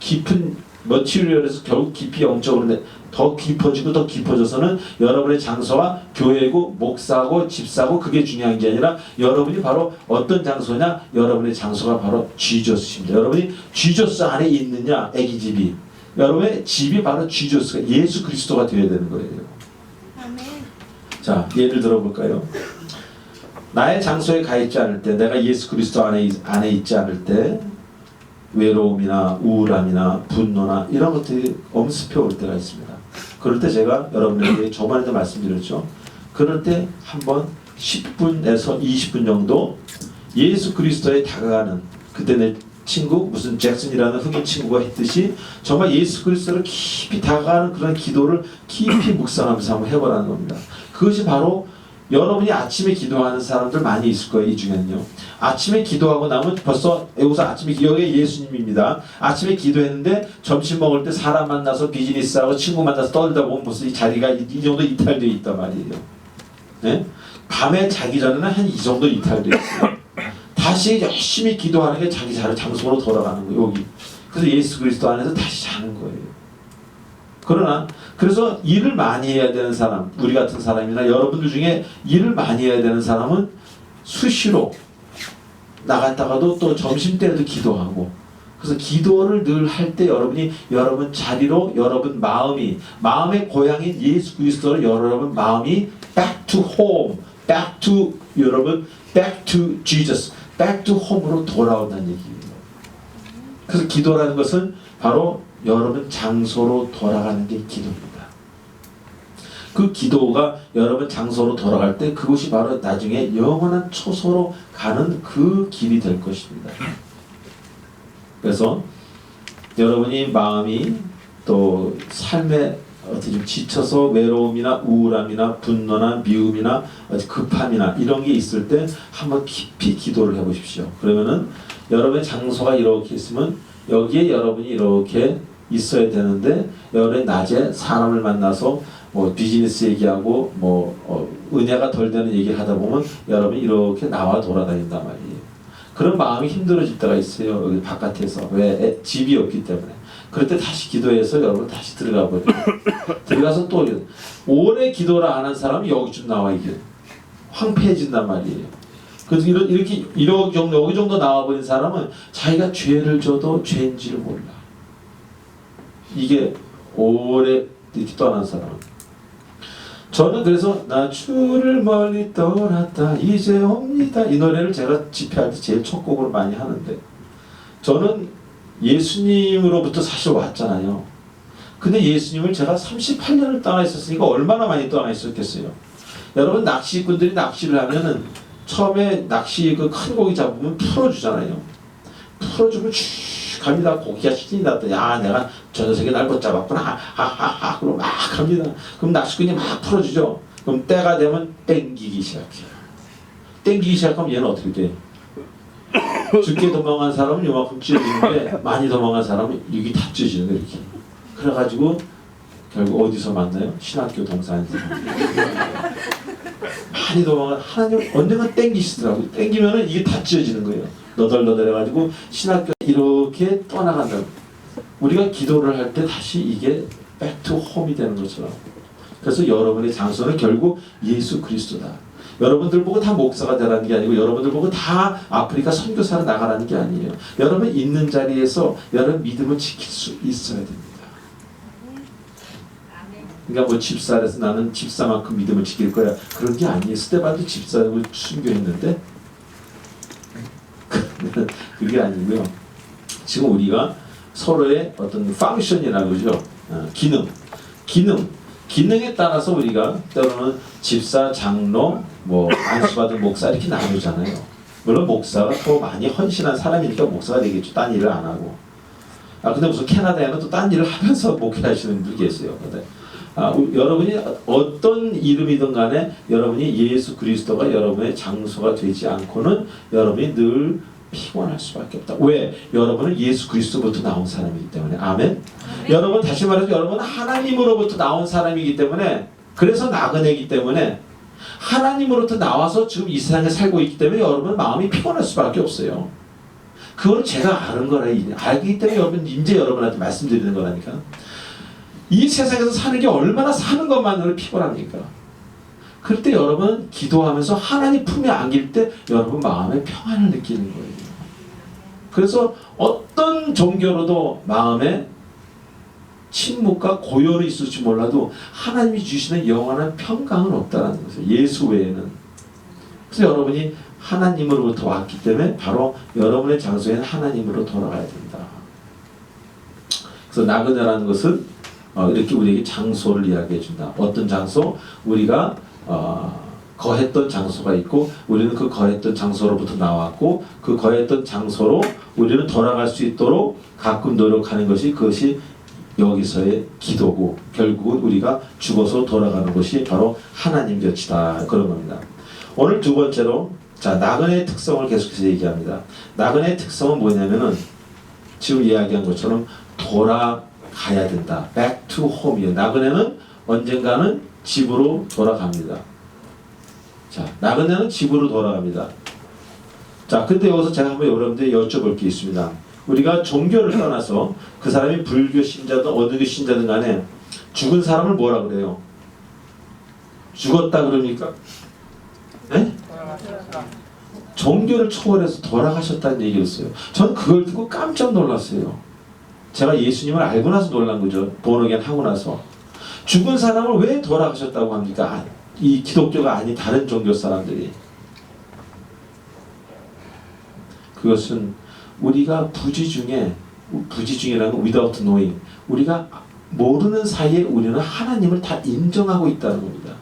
깊은 머티리얼에서 결국 깊이 영적으로 더 깊어지고 더 깊어져서는 여러분의 장소와 교회고 목사고 집사고 그게 중요한 게 아니라 여러분이 바로 어떤 장소냐? 여러분의 장소가 바로 지저스입니다. 여러분이 지저스 안에 있느냐? 아기 집이. 여러분의 집이 바로 지저스가, 예수 그리스도가 되어야 되는 거예요. 아멘. 자, 예를 들어볼까요? 나의 장소에 가 있지 않을 때, 내가 예수 그리스도 안에 있지 않을 때 외로움이나 우울함이나 분노나 이런 것들이 엄습해 올 때가 있습니다. 그럴 때 제가 여러분에게 저번에도 말씀드렸죠. 그럴 때 한번 10분에서 20분 정도 예수 그리스도에 다가가는, 그때 내 친구 무슨 잭슨이라는 흑인 친구가 했듯이 정말 예수 그리스도를 깊이 다가가는 그런 기도를 깊이 묵상하면서 한번 해보라는 겁니다. 그것이 바로 여러분이 아침에 기도하는 사람들 많이 있을 거예요. 이 중에는요. 아침에 기도하고 나면 벌써 여기서 아침에 여기 예수님입니다. 아침에 기도했는데 점심 먹을 때 사람 만나서 비즈니스하고 친구 만나서 떨다 보면 벌써 이 자리가 이 정도 이탈되어 있단 말이에요. 네? 밤에 자기 전에는 한 이 정도 이탈되어 있어요. 다시 열심히 기도하는 게 자기 장소로 돌아가는 거예요. 여기. 그래서 예수 그리스도 안에서 다시 자는 거예요. 그러나 그래서 일을 많이 해야 되는 사람, 우리 같은 사람이나 여러분들 중에 일을 많이 해야 되는 사람은 수시로 나갔다가도 또 점심때에도 기도하고, 그래서 기도를 늘 할 때 여러분이 여러분 자리로 여러분 마음의 고향인 예수 그리스도를 여러분 마음이 back to home, back to 여러분 back to Jesus, back to home으로 돌아온다는 얘기예요. 그래서 기도라는 것은 바로 여러분 장소로 돌아가는 게 기도입니다. 그 기도가 여러분 장소로 돌아갈 때 그것이 바로 나중에 영원한 초소로 가는 그 길이 될 것입니다. 그래서 여러분이 마음이 또 삶에 어떻게 좀 지쳐서 외로움이나 우울함이나 분노나 미움이나 급함이나 이런 게 있을 때 한번 깊이 기도를 해보십시오. 그러면은 여러분의 장소가 이렇게 있으면 여기에 여러분이 이렇게 있어야 되는데, 여러분이 낮에 사람을 만나서 뭐 비즈니스 얘기하고 은혜가 덜 되는 얘기를 하다 보면 여러분이 이렇게 나와 돌아다닌단 말이에요. 그런 마음이 힘들어질 때가 있어요. 여기 바깥에서. 왜? 집이 없기 때문에. 그럴 때 다시 기도해서 여러분 다시 들어가 버려요. 들어가서 또 오래 기도를 안 한 사람이 여기쯤 나와 이게 황폐해진단 말이에요. 그래서 이렇게 여기 정도 나와버린 사람은 자기가 죄를 져도 죄인지를 몰라. 이게 오래 이렇게 떠난 사람은. 저는 그래서 나 주를 멀리 떠났다 이제 옵니다, 이 노래를 제가 집회할 때 제일 첫 곡으로 많이 하는데, 저는 예수님으로부터 사실 왔잖아요. 근데 예수님을 제가 38년을 떠나 있었으니까 얼마나 많이 떠나 있었겠어요. 여러분 낚시꾼들이 낚시를 하면은 처음에 낚시 그 큰 고기 잡으면 풀어주잖아요. 풀어주면 쭉 갑니다. 고기가 신이 났다. 야, 내가 저 녀석이 날 못 잡았구나. 하하하. 그럼 막 갑니다. 그럼 낚시꾼이 막 풀어주죠. 그럼 때가 되면 땡기기 시작해요. 땡기기 시작하면 얘는 어떻게 돼? 죽게 도망간 사람은 요만큼 찢어지는데 많이 도망간 사람은 여기 다 찢어지는 거예요. 이렇게. 그래가지고 결국 어디서 만나요? 신학교 동산에서. 많이 도망가 하나님 언젠가 땡기시더라고요. 땡기면은 이게 다 찢어지는 거예요. 너덜너덜해가지고 신학교 이렇게 떠나간다. 우리가 기도를 할 때 다시 이게 back to home이 되는 것처럼. 그래서 여러분의 장소는 결국 예수 그리스도다. 여러분들 보고 다 목사가 되라는 게 아니고 여러분들 보고 다 아프리카 선교사로 나가라는 게 아니에요. 여러분 있는 자리에서 여러분 믿음을 지킬 수 있어야 됩니다. 그러니까 뭐 집사라서 나는 집사만큼 믿음을 지킬 거야. 그런 게 아니에요. 스데반도 집사를 순교했는데 그게 아니고요. 지금 우리가 서로의 어떤 펑션이라고 그러죠. 기능에 따라서 우리가 때로는 집사, 장로, 뭐 안수받은 목사 이렇게 나누잖아요. 물론 목사가 더 많이 헌신한 사람이니까 목사가 되겠죠. 딴 일을 안 하고. 근데 무슨 캐나다에는 또 딴 일을 하면서 목회하시는 분이 계세요. 근데 여러분이 어떤 이름이든 간에 여러분이 예수 그리스도가 여러분의 장소가 되지 않고는 여러분이 늘 피곤할 수밖에 없다. 왜? 여러분은 예수 그리스도부터 나온 사람이기 때문에. 아멘? 여러분 다시 말해서 여러분은 하나님으로부터 나온 사람이기 때문에 그래서 나그네이기 때문에 하나님으로부터 나와서 지금 이 세상에 살고 있기 때문에 여러분 마음이 피곤할 수밖에 없어요. 그건 제가 아는 거라. 알기 때문에 여러분 이제 여러분한테 말씀드리는 거라니까. 이 세상에서 사는 게 얼마나 사는 것만으로 피곤합니까? 그럴 때 여러분 기도하면서 하나님 품에 안길 때 여러분 마음에 평안을 느끼는 거예요. 그래서 어떤 종교로도 마음에 침묵과 고요는 있을지 몰라도 하나님이 주시는 영원한 평강은 없다는 거죠. 예수 외에는. 그래서 여러분이 하나님으로부터 왔기 때문에 바로 여러분의 장소에는 하나님으로 돌아가야 된다. 그래서 나그네라는 것은 이렇게 우리에게 장소를 이야기해 준다. 어떤 장소? 우리가 거했던 장소가 있고 우리는 그 거했던 장소로부터 나왔고 그 거했던 장소로 우리는 돌아갈 수 있도록 가끔 노력하는 것이 그것이 여기서의 기도고 결국은 우리가 죽어서 돌아가는 것이 바로 하나님 곁이다. 그런 겁니다. 오늘 두 번째로 자 나그네의 특성을 계속해서 얘기합니다. 나그네의 특성은 뭐냐면은 지금 이야기한 것처럼 돌아가야 된다. Back to home이에요. 나그네는 언젠가는 집으로 돌아갑니다. 자, 나그네는 집으로 돌아갑니다. 자, 근데 여기서 제가 한번 여러분들에게 여쭤볼 게 있습니다. 우리가 종교를 떠나서 그 사람이 불교 신자든 어느 교 신자든 간에 죽은 사람을 뭐라 그래요? 죽었다 그럽니까? 네? 종교를 초월해서 돌아가셨다는 얘기였어요. 저는 그걸 듣고 깜짝 놀랐어요. 제가 예수님을 알고 나서 놀란 거죠. 본어겐 하고 나서. 죽은 사람을 왜 돌아가셨다고 합니까? 이 기독교가 아닌 다른 종교 사람들이. 그것은 우리가 부지중이라는 건 without knowing, 우리가 모르는 사이에 우리는 하나님을 다 인정하고 있다는 겁니다.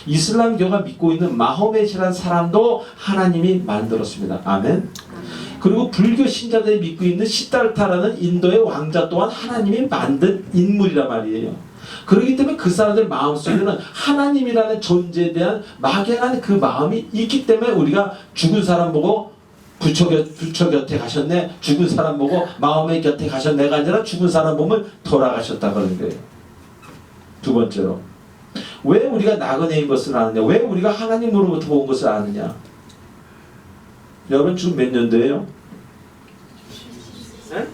이슬람교가 믿고 있는 마호멧이라는 사람도 하나님이 만들었습니다. 아멘. 그리고 불교 신자들이 믿고 있는 시달타라는 인도의 왕자 또한 하나님이 만든 인물이란 말이에요. 그렇기 때문에 그 사람들 마음속에는 하나님이라는 존재에 대한 막연한 그 마음이 있기 때문에 우리가 죽은 사람 보고 부처 곁에 가셨네, 죽은 사람 보고 마음의 곁에 가셨네가 아니라 죽은 사람 보면 돌아가셨다 그러는 거예요. 두 번째로 왜 우리가 나그네인 것을 아느냐, 왜 우리가 하나님으로부터 온 것을 아느냐. 여러분 지금 몇 년도예요? 네?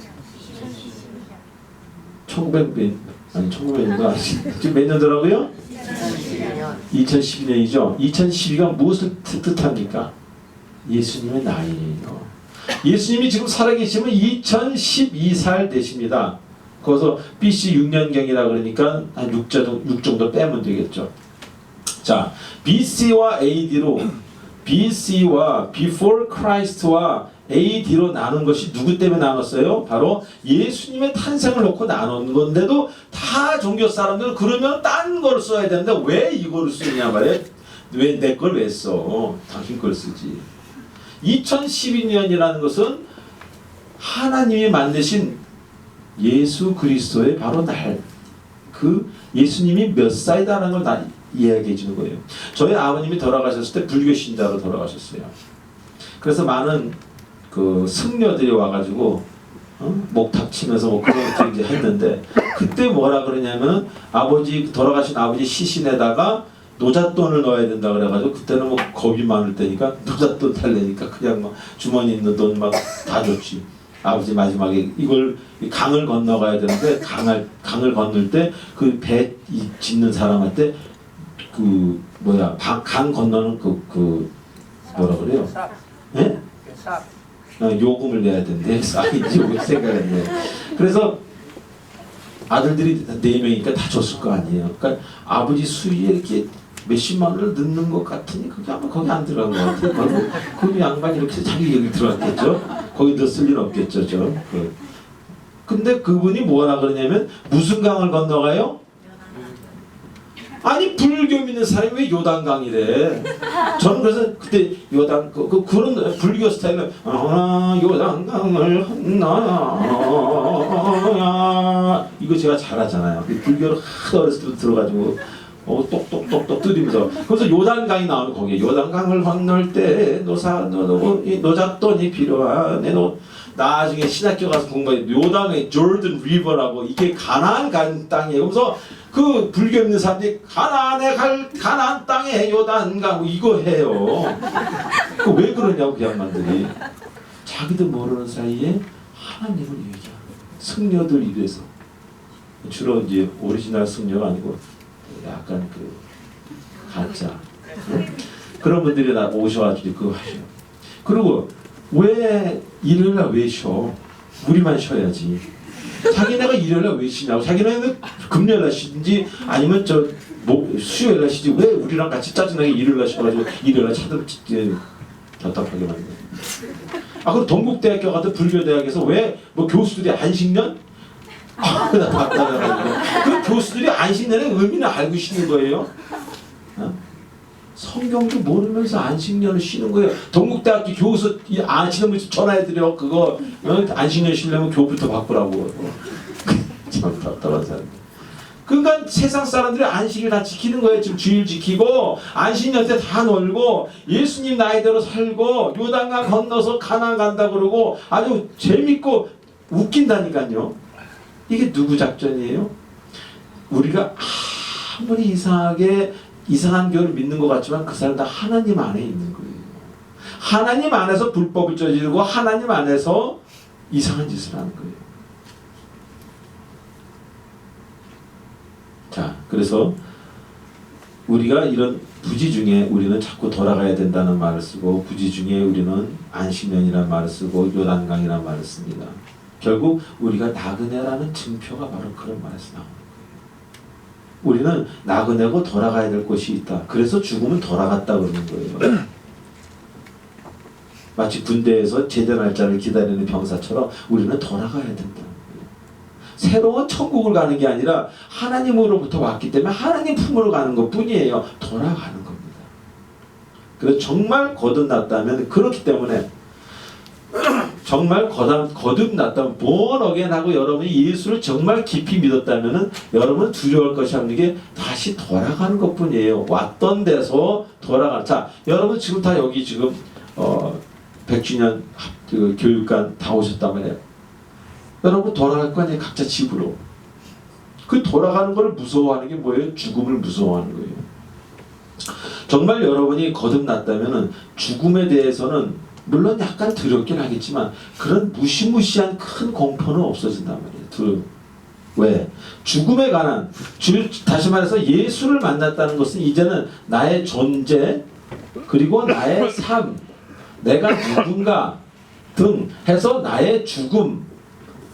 1900년도 지금 몇 년도라고요? 2012년이죠. 2012가 무엇을 뜻합니까? 예수님의 나이예요. 예수님이 지금 살아계시면 2012살 되십니다. 거기서 BC 6년경이라 그러니까 한 6 정도 빼면 되겠죠. 자, BC와 AD로 BC와 Before Christ와 AD로 나눈 것이 누구 때문에 나눴어요? 바로 예수님의 탄생을 놓고 나눈 건데도 다 종교 사람들은 그러면 딴 걸 써야 되는데 왜 이거를 쓰냐 말이에요. 왜 내 걸 왜 써? 당신 걸 쓰지. 2012년이라는 것은 하나님이 만드신 예수 그리스도의 바로 날, 그 예수님이 몇 살이다라는 걸 다 이야기해 주는 거예요. 저희 아버님이 돌아가셨을 때 불교 신자로 돌아가셨어요. 그래서 많은 그 승려들이 와가지고 목탁 치면서 뭐 그런 것들 이제 했는데 그때 뭐라 그러냐면 돌아가신 아버지 시신에다가 노잣돈을 넣어야 된다 그래가지고 그때는 뭐 겁이 많을 때니까 노잣돈 달래니까 그냥 막 주머니 있는 돈 막 다 줬지. 아버지 마지막에 이걸 강을 건너가야 되는데 강을 건널 때 그 배 짓는 사람한테 그 뭐야 강 건너는 그 뭐라 그래요? 예? 요금을 내야 된대. 요금 생각했네. 그래서 아들들이 4명이니까 다 줬을 거 아니에요. 그러니까 아버지 수위에 이렇게 몇십만 원을 넣는 것 같으니 그게 아마 거기 안 들어간 것 같아요. 그 양반이 이렇게 자기 여기 들어갔겠죠. 거기 넣었을 리는 없겠죠. 근데 그분이 뭐라 그러냐면 무슨 강을 건너가요? 아니 불교 믿는 사람이 왜 요단강이래? 저는 그래서 그때 요단 그런 불교 스타일은 요단강을 건너야 이거 제가 잘하잖아요. 불교를 하도 어렸을 때부터 들어가지고 똑똑똑똑 들으면서 그래서 요단강이 나오는 거기에 요단강을 건널 때 노잣돈이 필요하네. 나중에 신학교 가서 공부해 요단의 조던 리버라고 이게 가나안 간 땅이에요. 그래서 그 불교 있는 사람들이 가나안 땅에 요단강 이거 해요. 그 왜 그러냐고 그 양반들이 자기도 모르는 사이에 하나님을 얘기하는 승려들 입에서 주로 이제 오리지널 승려가 아니고 약간 그 가짜 그런 분들이 나 오셔가지고 그거 하셔. 그리고 왜 일요일날 왜 쉬어? 우리만 쉬어야지. 자기네가 일요일날 왜 쉬냐고. 자기네는 금요일날 쉬든지 아니면 수요일날 쉬지 왜 우리랑 같이 짜증나게 일요일날 쉬어가지고 일요일날 답답하게 만드는. 그리고 동국대학교 같은 불교대학에서 왜 뭐 교수들이 안식년? 나 답답해가지고 그 교수들이 안식년의 의미는 알고 쉬는 거예요. 성경도 모르면서 안식년을 쉬는 거예요. 동국대학교 교수 안식년 전화해드려. 그거 안식년 쉬려면 교부터 바꾸라고. 참 답답한 사람. 그러니까 세상 사람들이 안식일 다 지키는 거예요. 지금 주일 지키고 안식년 때 다 놀고 예수님 나이대로 살고 요단강 건너서 가나안 간다 그러고 아주 재밌고 웃긴다니까요. 이게 누구 작전이에요? 우리가 아무리 이상한 교를 믿는 것 같지만 그 사람 다 하나님 안에 있는 거예요. 하나님 안에서 불법을 저지르고 하나님 안에서 이상한 짓을 하는 거예요. 자, 그래서 우리가 이런 부지 중에 우리는 자꾸 돌아가야 된다는 말을 쓰고 부지 중에 우리는 안식년이라는 말을 쓰고 요단강이라는 말을 씁니다. 결국 우리가 나그네라는 증표가 바로 그런 말에서 나옵니다. 우리는 나그네고 돌아가야 될 곳이 있다. 그래서 죽으면 돌아갔다 그러는 거예요. 마치 군대에서 제대 날짜를 기다리는 병사처럼 우리는 돌아가야 된다는 거예요. 새로운 천국을 가는 게 아니라 하나님으로부터 왔기 때문에 하나님 품으로 가는 것뿐이에요. 돌아가는 겁니다. 그래서 정말 거듭났다면 그렇기 때문에 정말 거듭났다면 born again 하고 여러분이 예수를 정말 깊이 믿었다면 여러분은 두려울 것이 없는 게 다시 돌아가는 것뿐이에요. 왔던 데서 돌아가는. 자, 여러분 지금 다 여기 지금 100주년 그 교육관 다 오셨단 말이에요. 여러분 돌아갈 거 아니에요. 각자 집으로. 그 돌아가는 걸 무서워하는 게 뭐예요? 죽음을 무서워하는 거예요. 정말 여러분이 거듭났다면 죽음에 대해서는 물론 약간 두렵긴 하겠지만 그런 무시무시한 큰 공포는 없어진단 말이에요. 왜? 죽음에 관한 다시 말해서 예수를 만났다는 것은 이제는 나의 존재 그리고 나의 삶 내가 누군가 등 해서 나의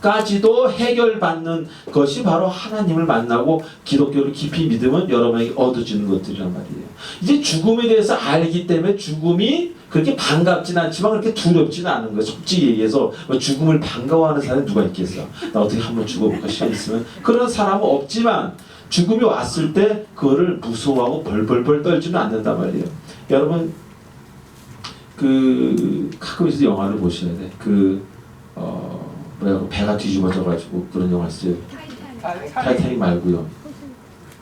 죽음까지도 해결받는 것이 바로 하나님을 만나고 기독교를 깊이 믿으면 여러분에게 얻어지는 것들이란 말이에요. 이제 죽음에 대해서 알기 때문에 죽음이 그렇게 반갑진 않지만 그렇게 두렵지는 않은 거예요. 솔직히 얘기해서 죽음을 반가워하는 사람이 누가 있겠어? 나 어떻게 한번 죽어볼까 시간 있으면 그런 사람은 없지만 죽음이 왔을 때 그거를 무서워하고 벌벌벌 떨지는 않는단 말이에요. 여러분 가끔 있어서 영화를 보셔야 돼. 배가 뒤집어져가지고 그런 영화 있어요. 타이타닉 말고요.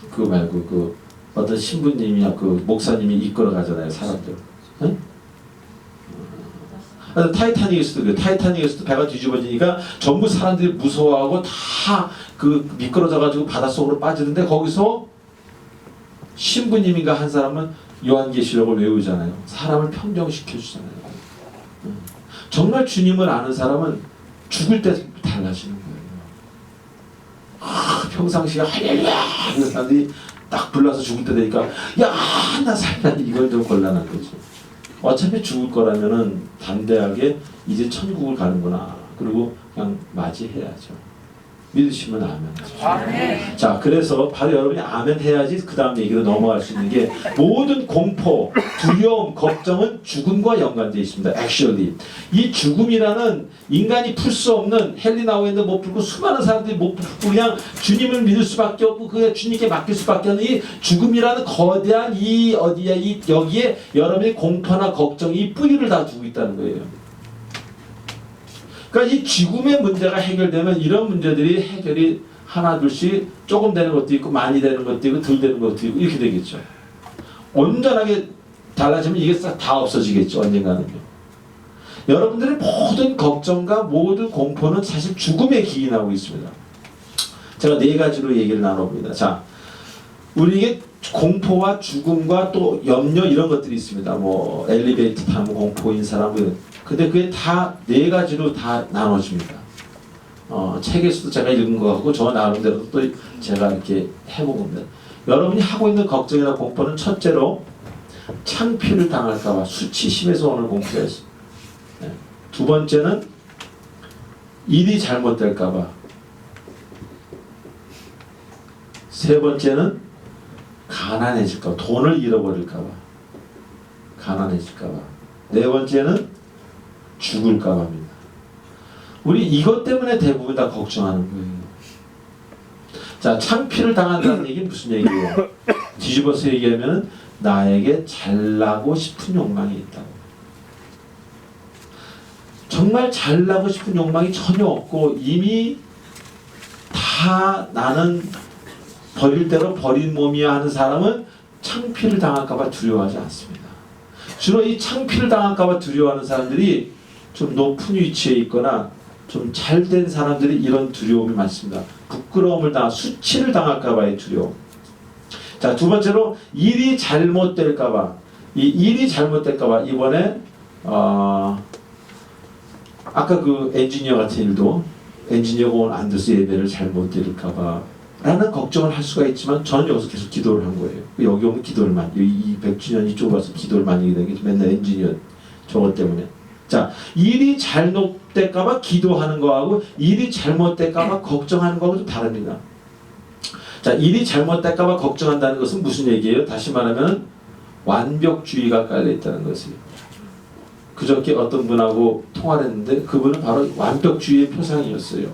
그거 말고 어떤 신부님이야 목사님이 이끌어 가잖아요 사람들. 응? 타이타닉에서도 배가 뒤집어지니까 전부 사람들이 무서워하고 다 미끄러져가지고 바닷속으로 빠지는데 거기서 신부님인가 한 사람은 요한계시록을 외우잖아요. 사람을 평정시켜 주잖아요. 정말 주님을 아는 사람은 죽을 때 달라지는 거예요. 평상시에 할렐루야 하는 사람들이 딱 불러서 죽을 때 되니까 야 나 살라 이건 좀 곤란한 거죠. 어차피 죽을 거라면은 담대하게 이제 천국을 가는구나. 그리고 그냥 맞이해야죠. 믿으시면 아멘. 아멘. 자, 그래서 바로 여러분이 아멘 해야지 그 다음 얘기로 넘어갈 수 있는 게 모든 공포, 두려움, 걱정은 죽음과 연관되어 있습니다. Actually. 이 죽음이라는 인간이 풀 수 없는 헬리나우엔도 못 풀고 수많은 사람들이 못 풀고 그냥 주님을 믿을 수밖에 없고 그냥 주님께 맡길 수밖에 없는 이 죽음이라는 거대한 이 어디야 이 여기에 여러분의 공포나 걱정이 뿌리를 다 두고 있다는 거예요. 그러니까 이 죽음의 문제가 해결되면 이런 문제들이 해결이 하나 둘씩 조금 되는 것도 있고 많이 되는 것도 있고 덜 되는 것도 있고 이렇게 되겠죠. 온전하게 달라지면 이게 다 없어지겠죠. 언젠가는요. 여러분들의 모든 걱정과 모든 공포는 사실 죽음에 기인하고 있습니다. 제가 네 가지로 얘기를 나눠봅니다. 자, 우리에게 공포와 죽음과 또 염려 이런 것들이 있습니다. 뭐 엘리베이터 타면 공포인 사람 근데 그게 다 네 가지로 다 나눠집니다. 책에서도 제가 읽은 거 같고 저 나름대로 또 제가 이렇게 해본 겁니다. 여러분이 하고 있는 걱정이나 공포는 첫째로 창피를 당할까봐 수치심에서 오는 공포였어요. 네. 두 번째는 일이 잘못될까봐. 세 번째는 가난해질까봐. 돈을 잃어버릴까봐. 가난해질까봐. 네 번째는 죽을까 합니다. 우리 이것 때문에 대부분 다 걱정하는 거예요. 자, 창피를 당한다는 얘기는 무슨 얘기예요? 뒤집어서 얘기하면 나에게 잘나고 싶은 욕망이 있다고. 정말 잘나고 싶은 욕망이 전혀 없고 이미 다 나는 버릴 대로 버린 몸이야 하는 사람은 창피를 당할까 봐 두려워하지 않습니다. 주로 이 창피를 당할까 봐 두려워하는 사람들이 좀 높은 위치에 있거나 좀 잘된 사람들이 이런 두려움이 많습니다. 부끄러움을 수치를 당할까 봐의 두려움. 자, 두 번째로 일이 잘못될까 봐. 이 일이 잘못될까 봐 이번에 아까 그 엔지니어 같은 일도 엔지니어가 온 안드스 예배를 잘못 드릴까 봐 라는 걱정을 할 수가 있지만 저는 여기서 계속 기도를 한 거예요. 여기 오면 기도를 많이 이 100주년이 좁아서 기도를 많이 하게 되는 게 맨날 엔지니어 저것 때문에. 자, 일이 잘못될까 봐 기도하는 거하고 일이 잘못될까 봐 걱정하는 거하고 좀 다릅니다. 자, 일이 잘못될까 봐 걱정한다는 것은 무슨 얘기예요? 다시 말하면 완벽주의가 깔려있다는 것이에요. 그저께 어떤 분하고 통화를 했는데 그분은 바로 완벽주의의 표상이었어요.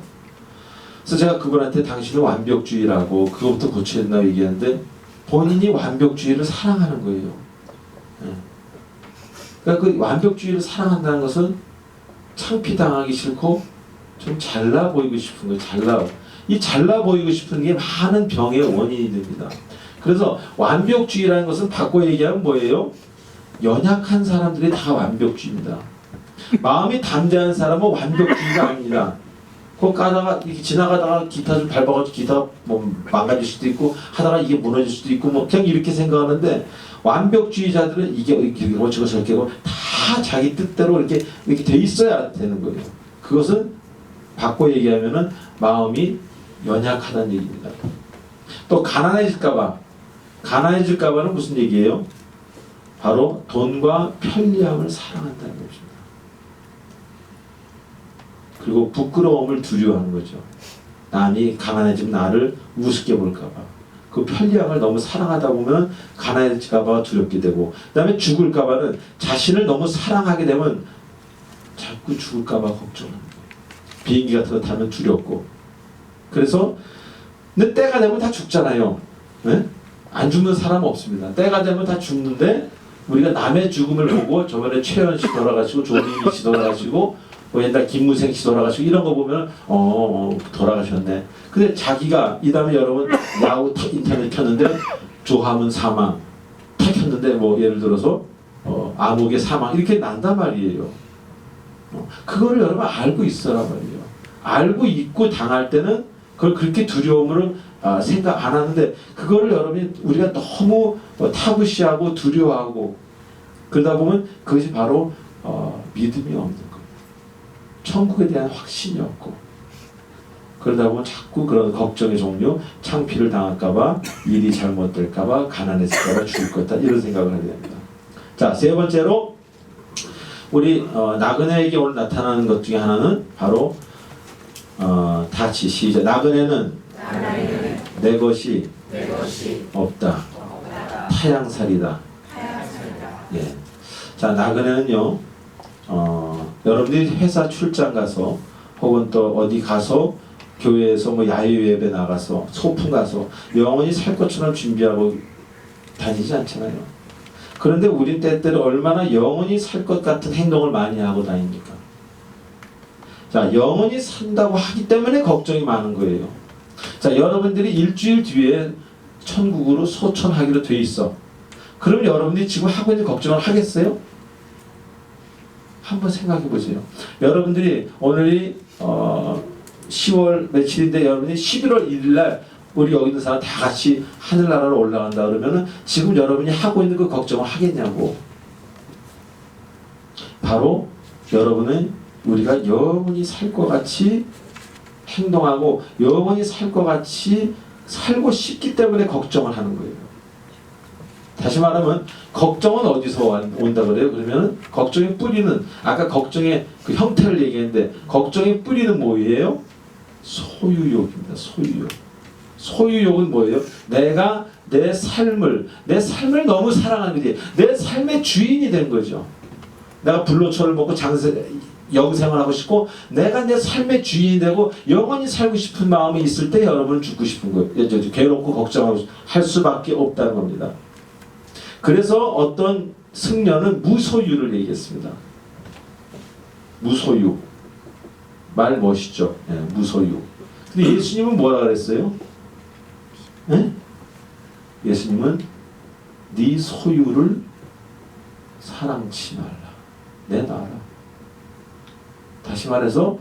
그래서 제가 그분한테 당신은 완벽주의라고 그것부터 고쳐야 된다고 얘기하는데 본인이 완벽주의를 사랑하는 거예요. 그러니까 그 완벽주의를 사랑한다는 것은 창피당하기 싫고 좀 잘나 보이고 싶은 거예요. 이 잘나 보이고 싶은 게 많은 병의 원인이 됩니다. 그래서 완벽주의라는 것은 바꿔 얘기하면 뭐예요? 연약한 사람들이 다 완벽주의입니다. 마음이 담대한 사람은 완벽주의가 아닙니다. 그 가다가 이렇게 지나가다가 기타 좀 밟아가지고 기타가 뭐 망가질 수도 있고 하다가 이게 무너질 수도 있고 뭐 그냥 이렇게 생각하는데 완벽주의자들은 이게 어쩌고 저쩌고 다 자기 뜻대로 이렇게 돼 있어야 되는 거예요. 그것은 바꿔 얘기하면은 마음이 연약하다는 얘기입니다. 또 가난해질까봐는 무슨 얘기예요? 바로 돈과 편리함을 사랑한다는 것입니다. 그리고 부끄러움을 두려워하는 거죠. 남이 가난해지면 나를 우습게 볼까봐. 그 편리함을 너무 사랑하다 보면 가난해질까봐 두렵게 되고, 그 다음에 죽을까봐는 자신을 너무 사랑하게 되면 자꾸 죽을까봐 걱정합니다. 비행기 같은 거 타면 두렵고. 그래서 근데 때가 되면 다 죽잖아요. 네? 안 죽는 사람은 없습니다. 때가 되면 다 죽는데 우리가 남의 죽음을 보고 저번에 최현 씨 돌아가시고 조민희 씨 돌아가시고 뭐 옛날 김무생 씨 돌아가시고 이런 거 보면 돌아가셨네. 근데 자기가 이 다음에 여러분 야후 인터넷 켰는데 조함은 사망 탁 켰는데 뭐 예를 들어서 암흑의 사망 이렇게 난단 말이에요. 그거를 여러분 알고 있어라 말이에요. 알고 있고 당할 때는 그걸 그렇게 두려움으로 생각 안 하는데 그거를 여러분이 우리가 너무 타부시하고 두려워하고 그러다 보면 그것이 바로 믿음이 없는 거예요. 천국에 대한 확신이 없고 그러다 보면 자꾸 그런 걱정의 종류, 창피를 당할까봐, 일이 잘못될까봐, 가난해질까봐 죽을 거다 이런 생각을 하게 됩니다. 자, 세 번째로 우리 나그네에게 오늘 나타나는 것 중에 하나는 바로 다시 시작. 나그네는 내 것이 없다. 타양살이다. 예. 자, 나그네는요. 여러분들이 회사 출장 가서 혹은 또 어디 가서 교회에서 뭐 야유 예배 나가서 소풍 가서 영원히 살 것처럼 준비하고 다니지 않잖아요. 그런데 우린 때때로 얼마나 영원히 살 것 같은 행동을 많이 하고 다닙니까? 자, 영원히 산다고 하기 때문에 걱정이 많은 거예요. 자, 여러분들이 일주일 뒤에 천국으로 소천하기로 돼 있어. 그럼 여러분들이 지금 하고 있는 걱정을 하겠어요? 한번 생각해 보세요. 여러분들이 오늘이 10월 며칠인데 여러분이 11월 1일 날 우리 여기 있는 사람 다 같이 하늘나라로 올라간다 그러면은 지금 여러분이 하고 있는 그 걱정을 하겠냐고. 바로 여러분은 우리가 영원히 살 것 같이 행동하고 영원히 살 것 같이 살고 싶기 때문에 걱정을 하는 거예요. 다시 말하면 걱정은 어디서 온다 그래요? 그러면 걱정의 뿌리는 아까 걱정의 그 형태를 얘기했는데 걱정의 뿌리는 뭐예요? 소유욕입니다. 소유욕. 소유욕은 뭐예요? 내가 내 삶을 너무 사랑하는 거지. 내 삶의 주인이 된 거죠. 내가 불로초를 먹고 영생을 하고 싶고 내가 내 삶의 주인이 되고 영원히 살고 싶은 마음이 있을 때 여러분은 죽고 싶은 거예요. 괴롭고 걱정하고 할 수밖에 없다는 겁니다. 그래서 어떤 승려는 무소유를 얘기했습니다. 무소유. 말 멋있죠? 네, 무소유. 근데 예수님은 뭐라 그랬어요? 네? 예수님은 네 소유를 사랑치 말라. 내놔라. 다시 말해서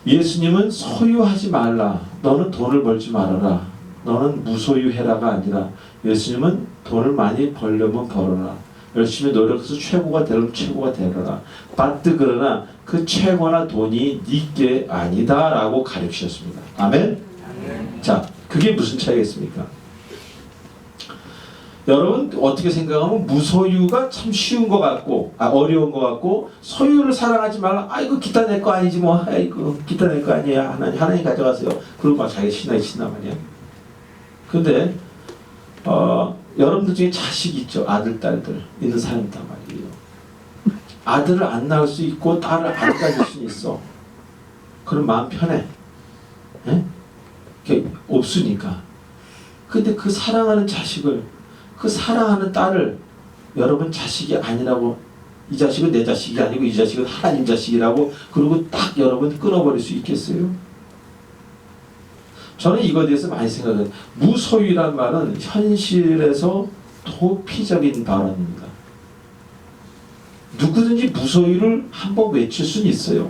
예수님은 소유하지 말라. 너는 돈을 벌지 말아라. 너는 무소유해라가 아니라 예수님은 돈을 많이 벌려면 벌어라. 열심히 노력해서 최고가 되려면 최고가 되어라. 바트 그러나 그 최고나 돈이 네게 아니다 라고 가르치셨습니다. 아멘? 자, 그게 무슨 차이겠습니까? 여러분 어떻게 생각하면 무소유가 참 쉬운 것 같고 어려운 것 같고 소유를 사랑하지 말라. 아이고 기타 내 거 아니지 뭐. 아이고 기타 내 거 아니야. 하나님 가져가세요. 그러고 막 자기 신나 말이야. 근데 여러분들 중에 자식 있죠. 아들 딸들 있는 사람 있단 말이에요. 아들을 안 낳을 수 있고 딸을 안 가질 수 있어. 그럼 마음 편해. 예? 그게 없으니까. 근데 그 사랑하는 자식을 그 사랑하는 딸을 여러분 자식이 아니라고 이 자식은 내 자식이 아니고 이 자식은 하나님 자식이라고 그러고 딱 여러분 끊어버릴 수 있겠어요? 저는 이거에 대해서 많이 생각해요. 무소유란 말은 현실에서 도피적인 발언입니다. 누구든지 무소유를 한번 외칠 수는 있어요.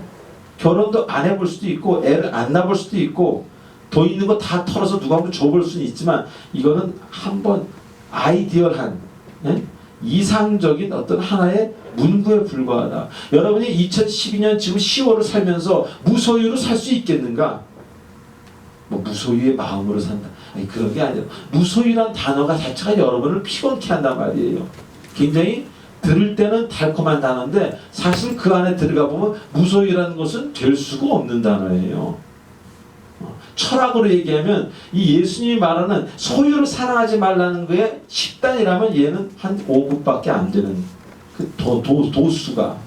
결혼도 안 해볼 수도 있고 애를 안 낳아볼 수도 있고 돈 있는 거 다 털어서 누가 한번 줘볼 수는 있지만 이거는 한번 아이디얼한 이상적인 어떤 하나의 문구에 불과하다. 여러분이 2012년 지금 10월을 살면서 무소유로 살 수 있겠는가? 뭐 무소유의 마음으로 산다. 아니 그런 게 아니에요. 무소유란 단어가 자체가 여러분을 피곤케 한단 말이에요. 굉장히 들을 때는 달콤한 단어인데 사실 그 안에 들어가 보면 무소유라는 것은 될 수가 없는 단어예요. 철학으로 얘기하면 이 예수님이 말하는 소유를 사랑하지 말라는 거에 10단이라면 얘는 한 5급밖에 안 되는 그 도수가.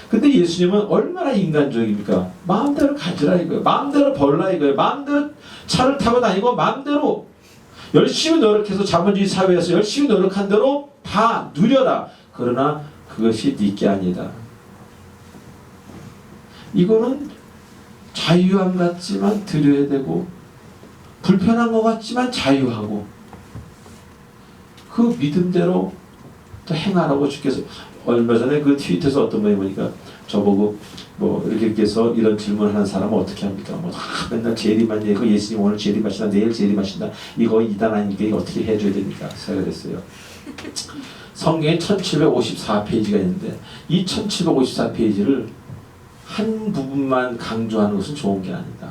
근데 예수님은 얼마나 인간적입니까? 마음대로 가지라 이거예요. 마음대로 벌라 이거예요. 마음대로 차를 타고 다니고 마음대로 열심히 노력해서 자본주의 사회에서 열심히 노력한 대로 다 누려라. 그러나 그것이 네게 아니다. 이거는 자유함 같지만 드려야 되고 불편한 것 같지만 자유하고 그 믿음대로 또 행하라고 주께서 얼마 전에 그 트위터에서 어떤 분이 보니까 저보고 뭐 이렇게 해서 이런 질문하는 사람은 어떻게 합니까? 뭐 맨날 재림만 얘기하고 예수님 오늘 재림하신다, 내일 재림하신다, 이거 이단 아니니까 이거 어떻게 해줘야 됩니까? 제가 그랬어요. 성경에 1754페이지가 있는데 이 1754페이지를 한 부분만 강조하는 것은 좋은 게 아니다.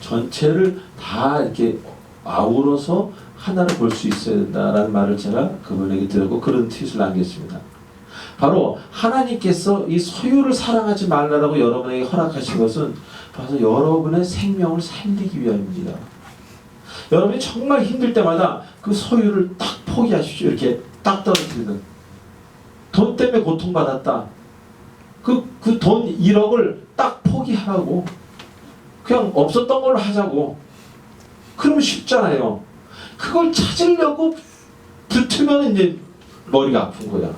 전체를 다 이렇게 아우러서 하나를 볼 수 있어야 된다라는 말을 제가 그분에게 드렸고 그런 트윗을 남겼습니다. 바로 하나님께서 이 소유를 사랑하지 말라고 여러분에게 허락하신 것은 바로 여러분의 생명을 살리기 위함입니다. 여러분이 정말 힘들 때마다 그 소유를 딱 포기하십시오. 이렇게 딱 떨어뜨리는. 돈 때문에 고통받았다. 그 돈 1억을 딱 포기하라고. 그냥 없었던 걸로 하자고. 그러면 쉽잖아요. 그걸 찾으려고 붙으면 이제 머리가 아픈 거야.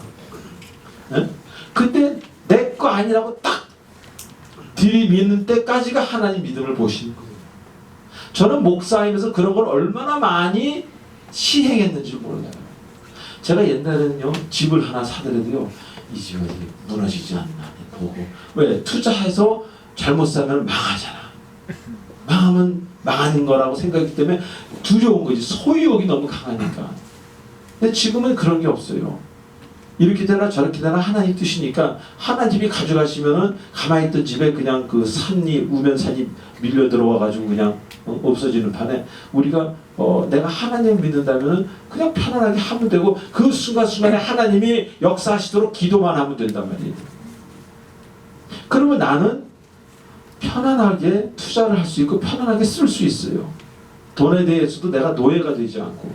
에? 근데 내 거 아니라고 딱 들이미는 때까지가 하나님 믿음을 보시는 거예요. 저는 목사이면서 그런 걸 얼마나 많이 시행했는지 모르겠어요. 제가 옛날에는요, 집을 하나 사더라도요, 이 집이 어디 무너지지 않나 보고. 왜? 투자해서 잘못 사면 망하잖아. 망하면 망하는 거라고 생각했기 때문에 두려운 거지. 소유욕이 너무 강하니까. 근데 지금은 그런 게 없어요. 이렇게 되나 저렇게 되나 하나님 뜻이니까 하나님이 가져가시면은 가만히 있던 집에 그냥 그 산이 우면산이 밀려 들어와 가지고 그냥 없어지는 판에 우리가 내가 하나님 믿는다면은 그냥 편안하게 하면 되고 그 순간순간에 하나님이 역사하시도록 기도만 하면 된단 말이에요. 그러면 나는 편안하게 투자를 할 수 있고 편안하게 쓸 수 있어요. 돈에 대해서도 내가 노예가 되지 않고.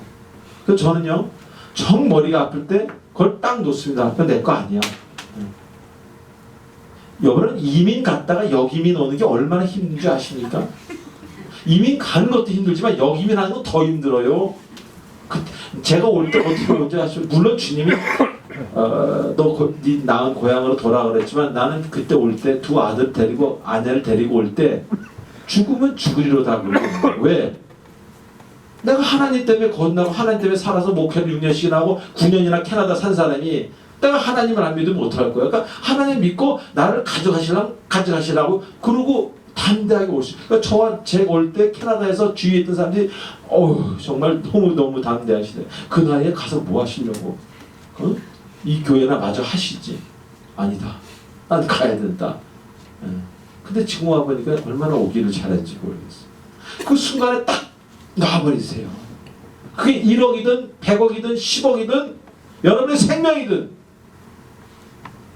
그래서 저는요, 정 머리가 아플 때 그걸 딱 놓습니다. 그건 내 거 아니야. 여러분 이민 갔다가 역이민 오는 게 얼마나 힘든지 아십니까? 이민 가는 것도 힘들지만 역이민 하는 건 더 힘들어요. 제가 올 때 어떻게 온지 아시죠? 물론 주님이 네 낳은 고향으로 돌아가 그랬지만 나는 그때 올 때 두 아들 데리고 아내를 데리고 올 때 죽으면 죽으리로다 그러고. 왜? 내가 하나님 때문에 건너고 하나님 때문에 살아서 목회를 6년씩이나 하고 9년이나 캐나다 산 사람이 내가 하나님을 안 믿으면 어떡할 거야? 그러니까 하나님 믿고 나를 가져가시라고 그러고 담대하게 올 수. 그러니까 저와 제가 올 때 캐나다에서 주위에 있던 사람들이 정말 너무 담대하시대. 그 나이에 가서 뭐 하시려고? 이 교회나 마저 하시지. 아니다. 난 가야 된다. 근데 지금 와보니까 얼마나 오기를 잘했는지 모르겠어. 그 순간에 딱 놔버리세요. 그게 1억이든 100억이든 10억이든 여러분의 생명이든.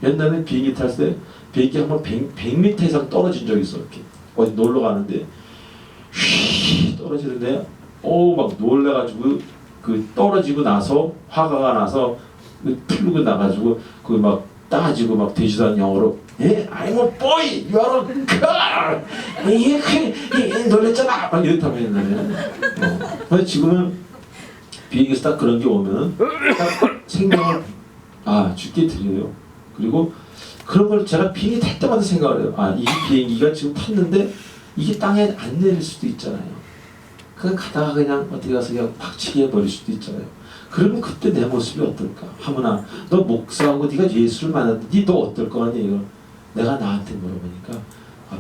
옛날에 비행기 탈 때 비행기 한번 100m 이상 떨어진 적이 있어. 이렇게 어디 놀러 가는데 휘 떨어지는데 막 놀래가지고 그 떨어지고 나서 화가 나서 풀고 나가지고 그 막 따지고 막 되지도 않은 영어로 I'm a boy, you're a girl. 놀랬잖아. 막 이랬다고 했는데. 근데 지금은 비행기에서 딱 그런 게 오면 딱 생명을 죽게 드려요. 그리고 그런 걸 제가 비행기 탈 때마다 생각을 해요. 이 비행기가 지금 탔는데 이게 땅에 안 내릴 수도 있잖아요. 그냥 가다가 그냥 어디 가서 그냥 박치기 해버릴 수도 있잖아요. 그러면 그때 내 모습이 어떨까? 하모나 너 목사하고 네가 예수를 만났는데 너 어떨 거 아니야? 이거 내가 나한테 물어보니까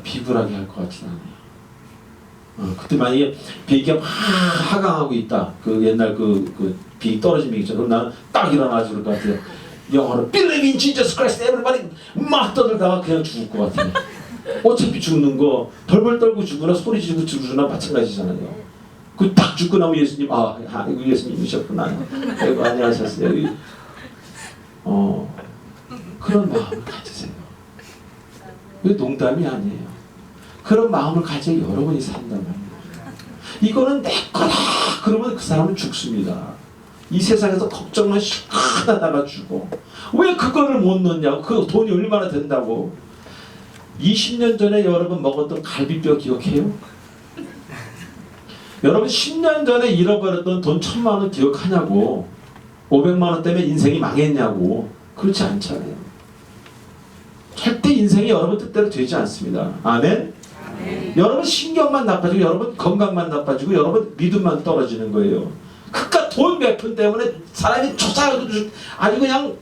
비굴하게 할 것 같진 않아요. 그때 만약에 비행기가 막 하강하고 있다. 그 옛날 그 비행기 떨어진 비행기처럼 그럼 나는 딱 일어나서 그럴 것 같아요. 영어로 Believe in Jesus Christ, everybody 막 떠들다가 그냥 죽을 것 같아요. 어차피 죽는 거 벌벌 떨고 죽으나 소리 지르고 죽으나 마찬가지잖아요. 그 딱 죽고 나면 예수님 이거 예수님이셨구나. 아이고 안녕하셨어요. 그런 마음을 가지세요. 이거 농담이 아니에요. 그런 마음을 가지고 여러분이 산단 말이에요. 이거는 내 거다. 그러면 그 사람은 죽습니다. 이 세상에서 걱정만 하다가 죽어. 왜 그거를 못 넣냐고. 그 돈이 얼마나 된다고. 20년 전에 여러분 먹었던 갈비뼈 기억해요? 여러분 10년 전에 잃어버렸던 돈 1,000만 원 기억하냐고. 500만 원 때문에 인생이 망했냐고. 그렇지 않잖아요. 절대 인생이 여러분 뜻대로 되지 않습니다. 아멘? 여러분 신경만 나빠지고 여러분 건강만 나빠지고 여러분 믿음만 떨어지는 거예요. 그깟 돈 몇 푼 때문에 사람이 조사하고 아주 그냥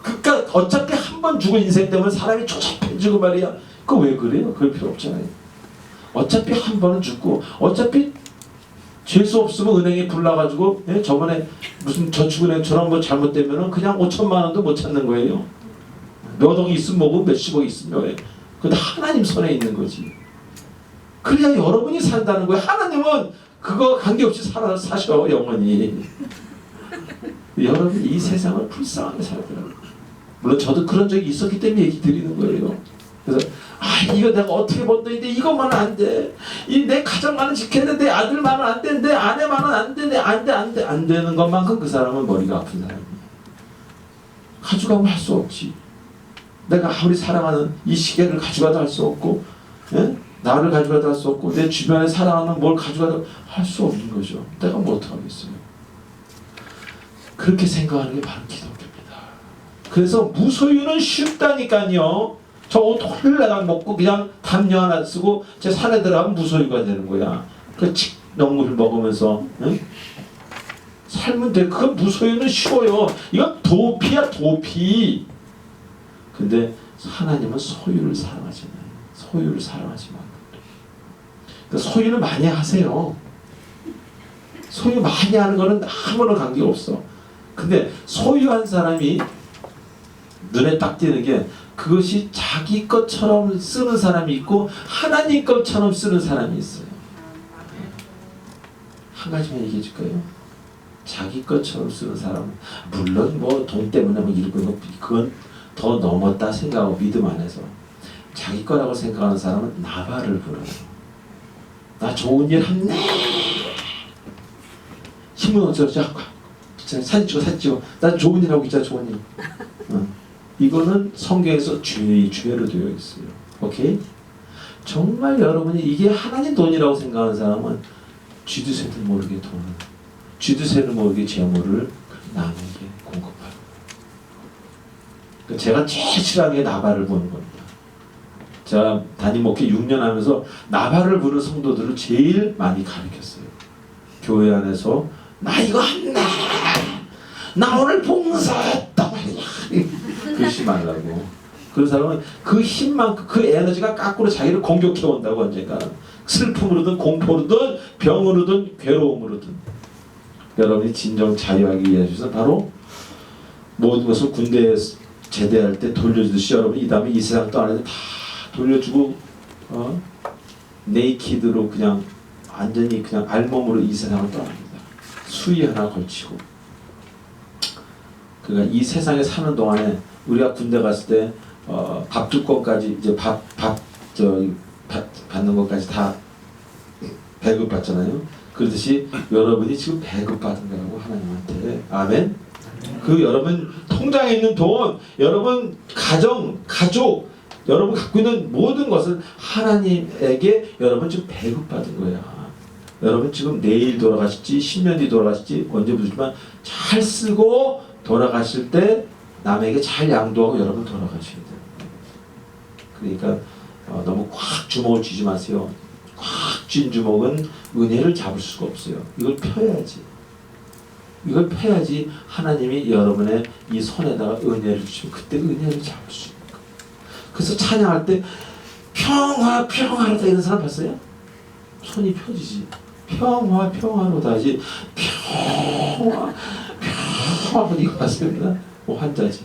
그러니까 어차피 한 번 죽은 인생 때문에 사람이 조잡해지고 말이야. 그거 왜 그래요? 그럴 필요 없잖아요. 어차피 한 번은 죽고 어차피 재수 없으면 은행에 불나가지고 저번에 무슨 저축은행처럼 뭐 잘못되면은 그냥 5천만 원도 못 찾는 거예요. 몇 억이 있으면 뭐고 몇십억이 있으면 왜? 근데 하나님 손에 있는 거지. 그래야 여러분이 산다는 거예요. 하나님은 그거 관계없이 사셔 영원히. 여러분 이 세상을 불쌍하게 살더라고요. 물론 저도 그런 적이 있었기 때문에 얘기 드리는 거예요. 그래서 이거 내가 어떻게 번다는데 이것만은 안 돼. 내 가정만은 지켜야 돼. 내 아들만은 안 돼. 내 아내만은 안 돼. 안 되는 것만큼 그 사람은 머리가 아픈 사람이에요. 가져가면 할 수 없지. 내가 아무리 사랑하는 이 시계를 가져가도 할 수 없고 나를 가져가도 할 수 없고 내 주변에 사랑하는 뭘 가져가도 할 수 없는 거죠. 내가 뭐 어떡하겠어요. 그렇게 생각하는 게 바로 기독교입니다. 그래서 무소유는 쉽다니까요. 저 옷 홀라당 먹고 그냥 담요 하나 쓰고 제 산에 들어가면 무소유가 되는 거야. 그 칡농물 먹으면서 살면 돼. 그 무소유는 쉬워요. 이건 도피야 도피. 근데 하나님은 소유를 사랑하잖아요. 소유를 사랑하지만 그러니까 소유는 많이 하세요. 소유 많이 하는 거는 아무런 관계가 없어. 근데 소유한 사람이 눈에 딱 띄는 게 그것이 자기 것처럼 쓰는 사람이 있고 하나님 것처럼 쓰는 사람이 있어요. 한 가지만 얘기해 줄까요? 자기 것처럼 쓰는 사람은 물론 뭐 돈 때문에 뭐 이런 거 그건 더 넘었다 생각하고 믿음 안에서 자기 거라고 생각하는 사람은 나발을 불어요. 나 좋은 일 했네. 신문 어쩌죠? 사진 찍어. 나 좋은 일 하고 있잖아. 좋은 일. 이거는 성경에서 죄로 되어 있어요. 오케이? 정말 여러분이 이게 하나님 돈이라고 생각하는 사람은 쥐두새도 모르게 돈을, 쥐두새도 모르게 재물을 남에게 공급하는 거예요. 제가 제일 싫어하는 게 나발을 부는 겁니다. 제가 담임 목회 6년 하면서 나발을 부는 성도들을 제일 많이 가르쳤어요. 교회 안에서 나 이거 했네. 나 오늘 봉사했다 말이야. 그러지 말라고. 그런 사람은 그 힘만큼 그 에너지가 거꾸로 자기를 공격해 온다고 언젠가는. 슬픔으로든 공포로든 병으로든 괴로움으로든. 여러분이 진정 자유하기 위해서 바로 모든 것을 군대에 제대할 때 돌려주듯이 여러분이 이 다음에 이 세상 떠나는데 다 돌려주고 네이키드로 그냥 완전히 그냥 알몸으로 이 세상을 떠납니다. 수의 하나 걸치고. 그러니까 이 세상에 사는 동안에 우리가 군대 갔을 때 밥 주권까지 이제 받는 것까지 다 배급받잖아요. 그렇듯이 여러분이 지금 배급받은 거라고 하나님한테. 아멘. 그 여러분 통장에 있는 돈, 여러분 가족, 여러분 갖고 있는 모든 것을 하나님에게 여러분 지금 배급받은 거야. 여러분 지금 내일 돌아가실지 10년 뒤 돌아가실지 언제 모르지만 잘 쓰고 돌아가실 때 남에게 잘 양도하고 여러분 돌아가셔야 돼요. 그러니까 너무 꽉 주먹을 쥐지 마세요. 꽉 쥔 주먹은 은혜를 잡을 수가 없어요. 이걸 펴야지. 이걸 펴야지 하나님이 여러분의 이 손에다가 은혜를 주시면 그때 은혜를 잡을 수 있는 거예요. 그래서 찬양할 때 평화로다 이런 사람 봤어요? 손이 펴지지. 평화로다 하지. 평화 이거 봤습니다. 뭐 환자지.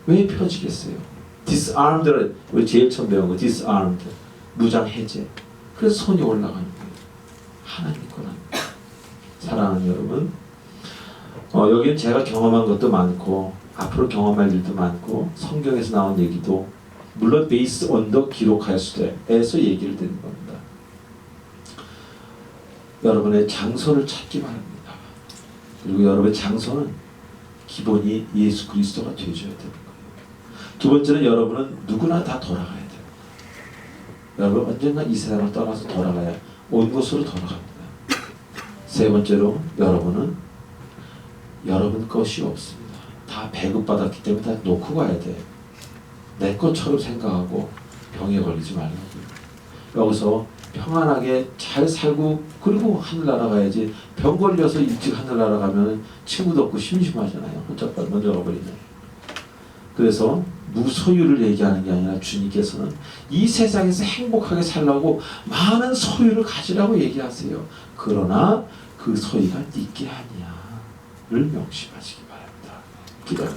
왜 펴지겠어요? disarmed, 우리 제일 처음 배운 거 disarmed, 무장 해제. 그래서 손이 올라가는 거예요. 하나님 거란. 사랑하는 여러분, 여기는 제가 경험한 것도 많고 앞으로 경험할 일도 많고 성경에서 나온 얘기도 물론 based on the 기록하였을때에서 얘기를 드리는 겁니다. 여러분의 장소를 찾기 바랍니다. 그리고 여러분의 장소는 기본이 예수 그리스도가 되어줘야 되는 거예요. 두 번째는 여러분은 누구나 다 돌아가야 돼요. 여러분 언젠가 이 세상을 떠나서 돌아가야 온 곳으로 돌아갑니다. 세 번째로 여러분은 여러분 것이 없습니다. 다 배급받았기 때문에 다 놓고 가야 돼. 내 것처럼 생각하고 병에 걸리지 말라고요. 여기서 평안하게 잘 살고 그리고 하늘나라 가야지. 병 걸려서 일찍 하늘나라 가면 친구도 없고 심심하잖아요. 혼자 먼저 가버리면. 그래서 무소유를 얘기하는 게 아니라 주님께서는 이 세상에서 행복하게 살라고 많은 소유를 가지라고 얘기하세요. 그러나 그 소유가 네게 아니야를 명심하시기 바랍니다. 기도합니다.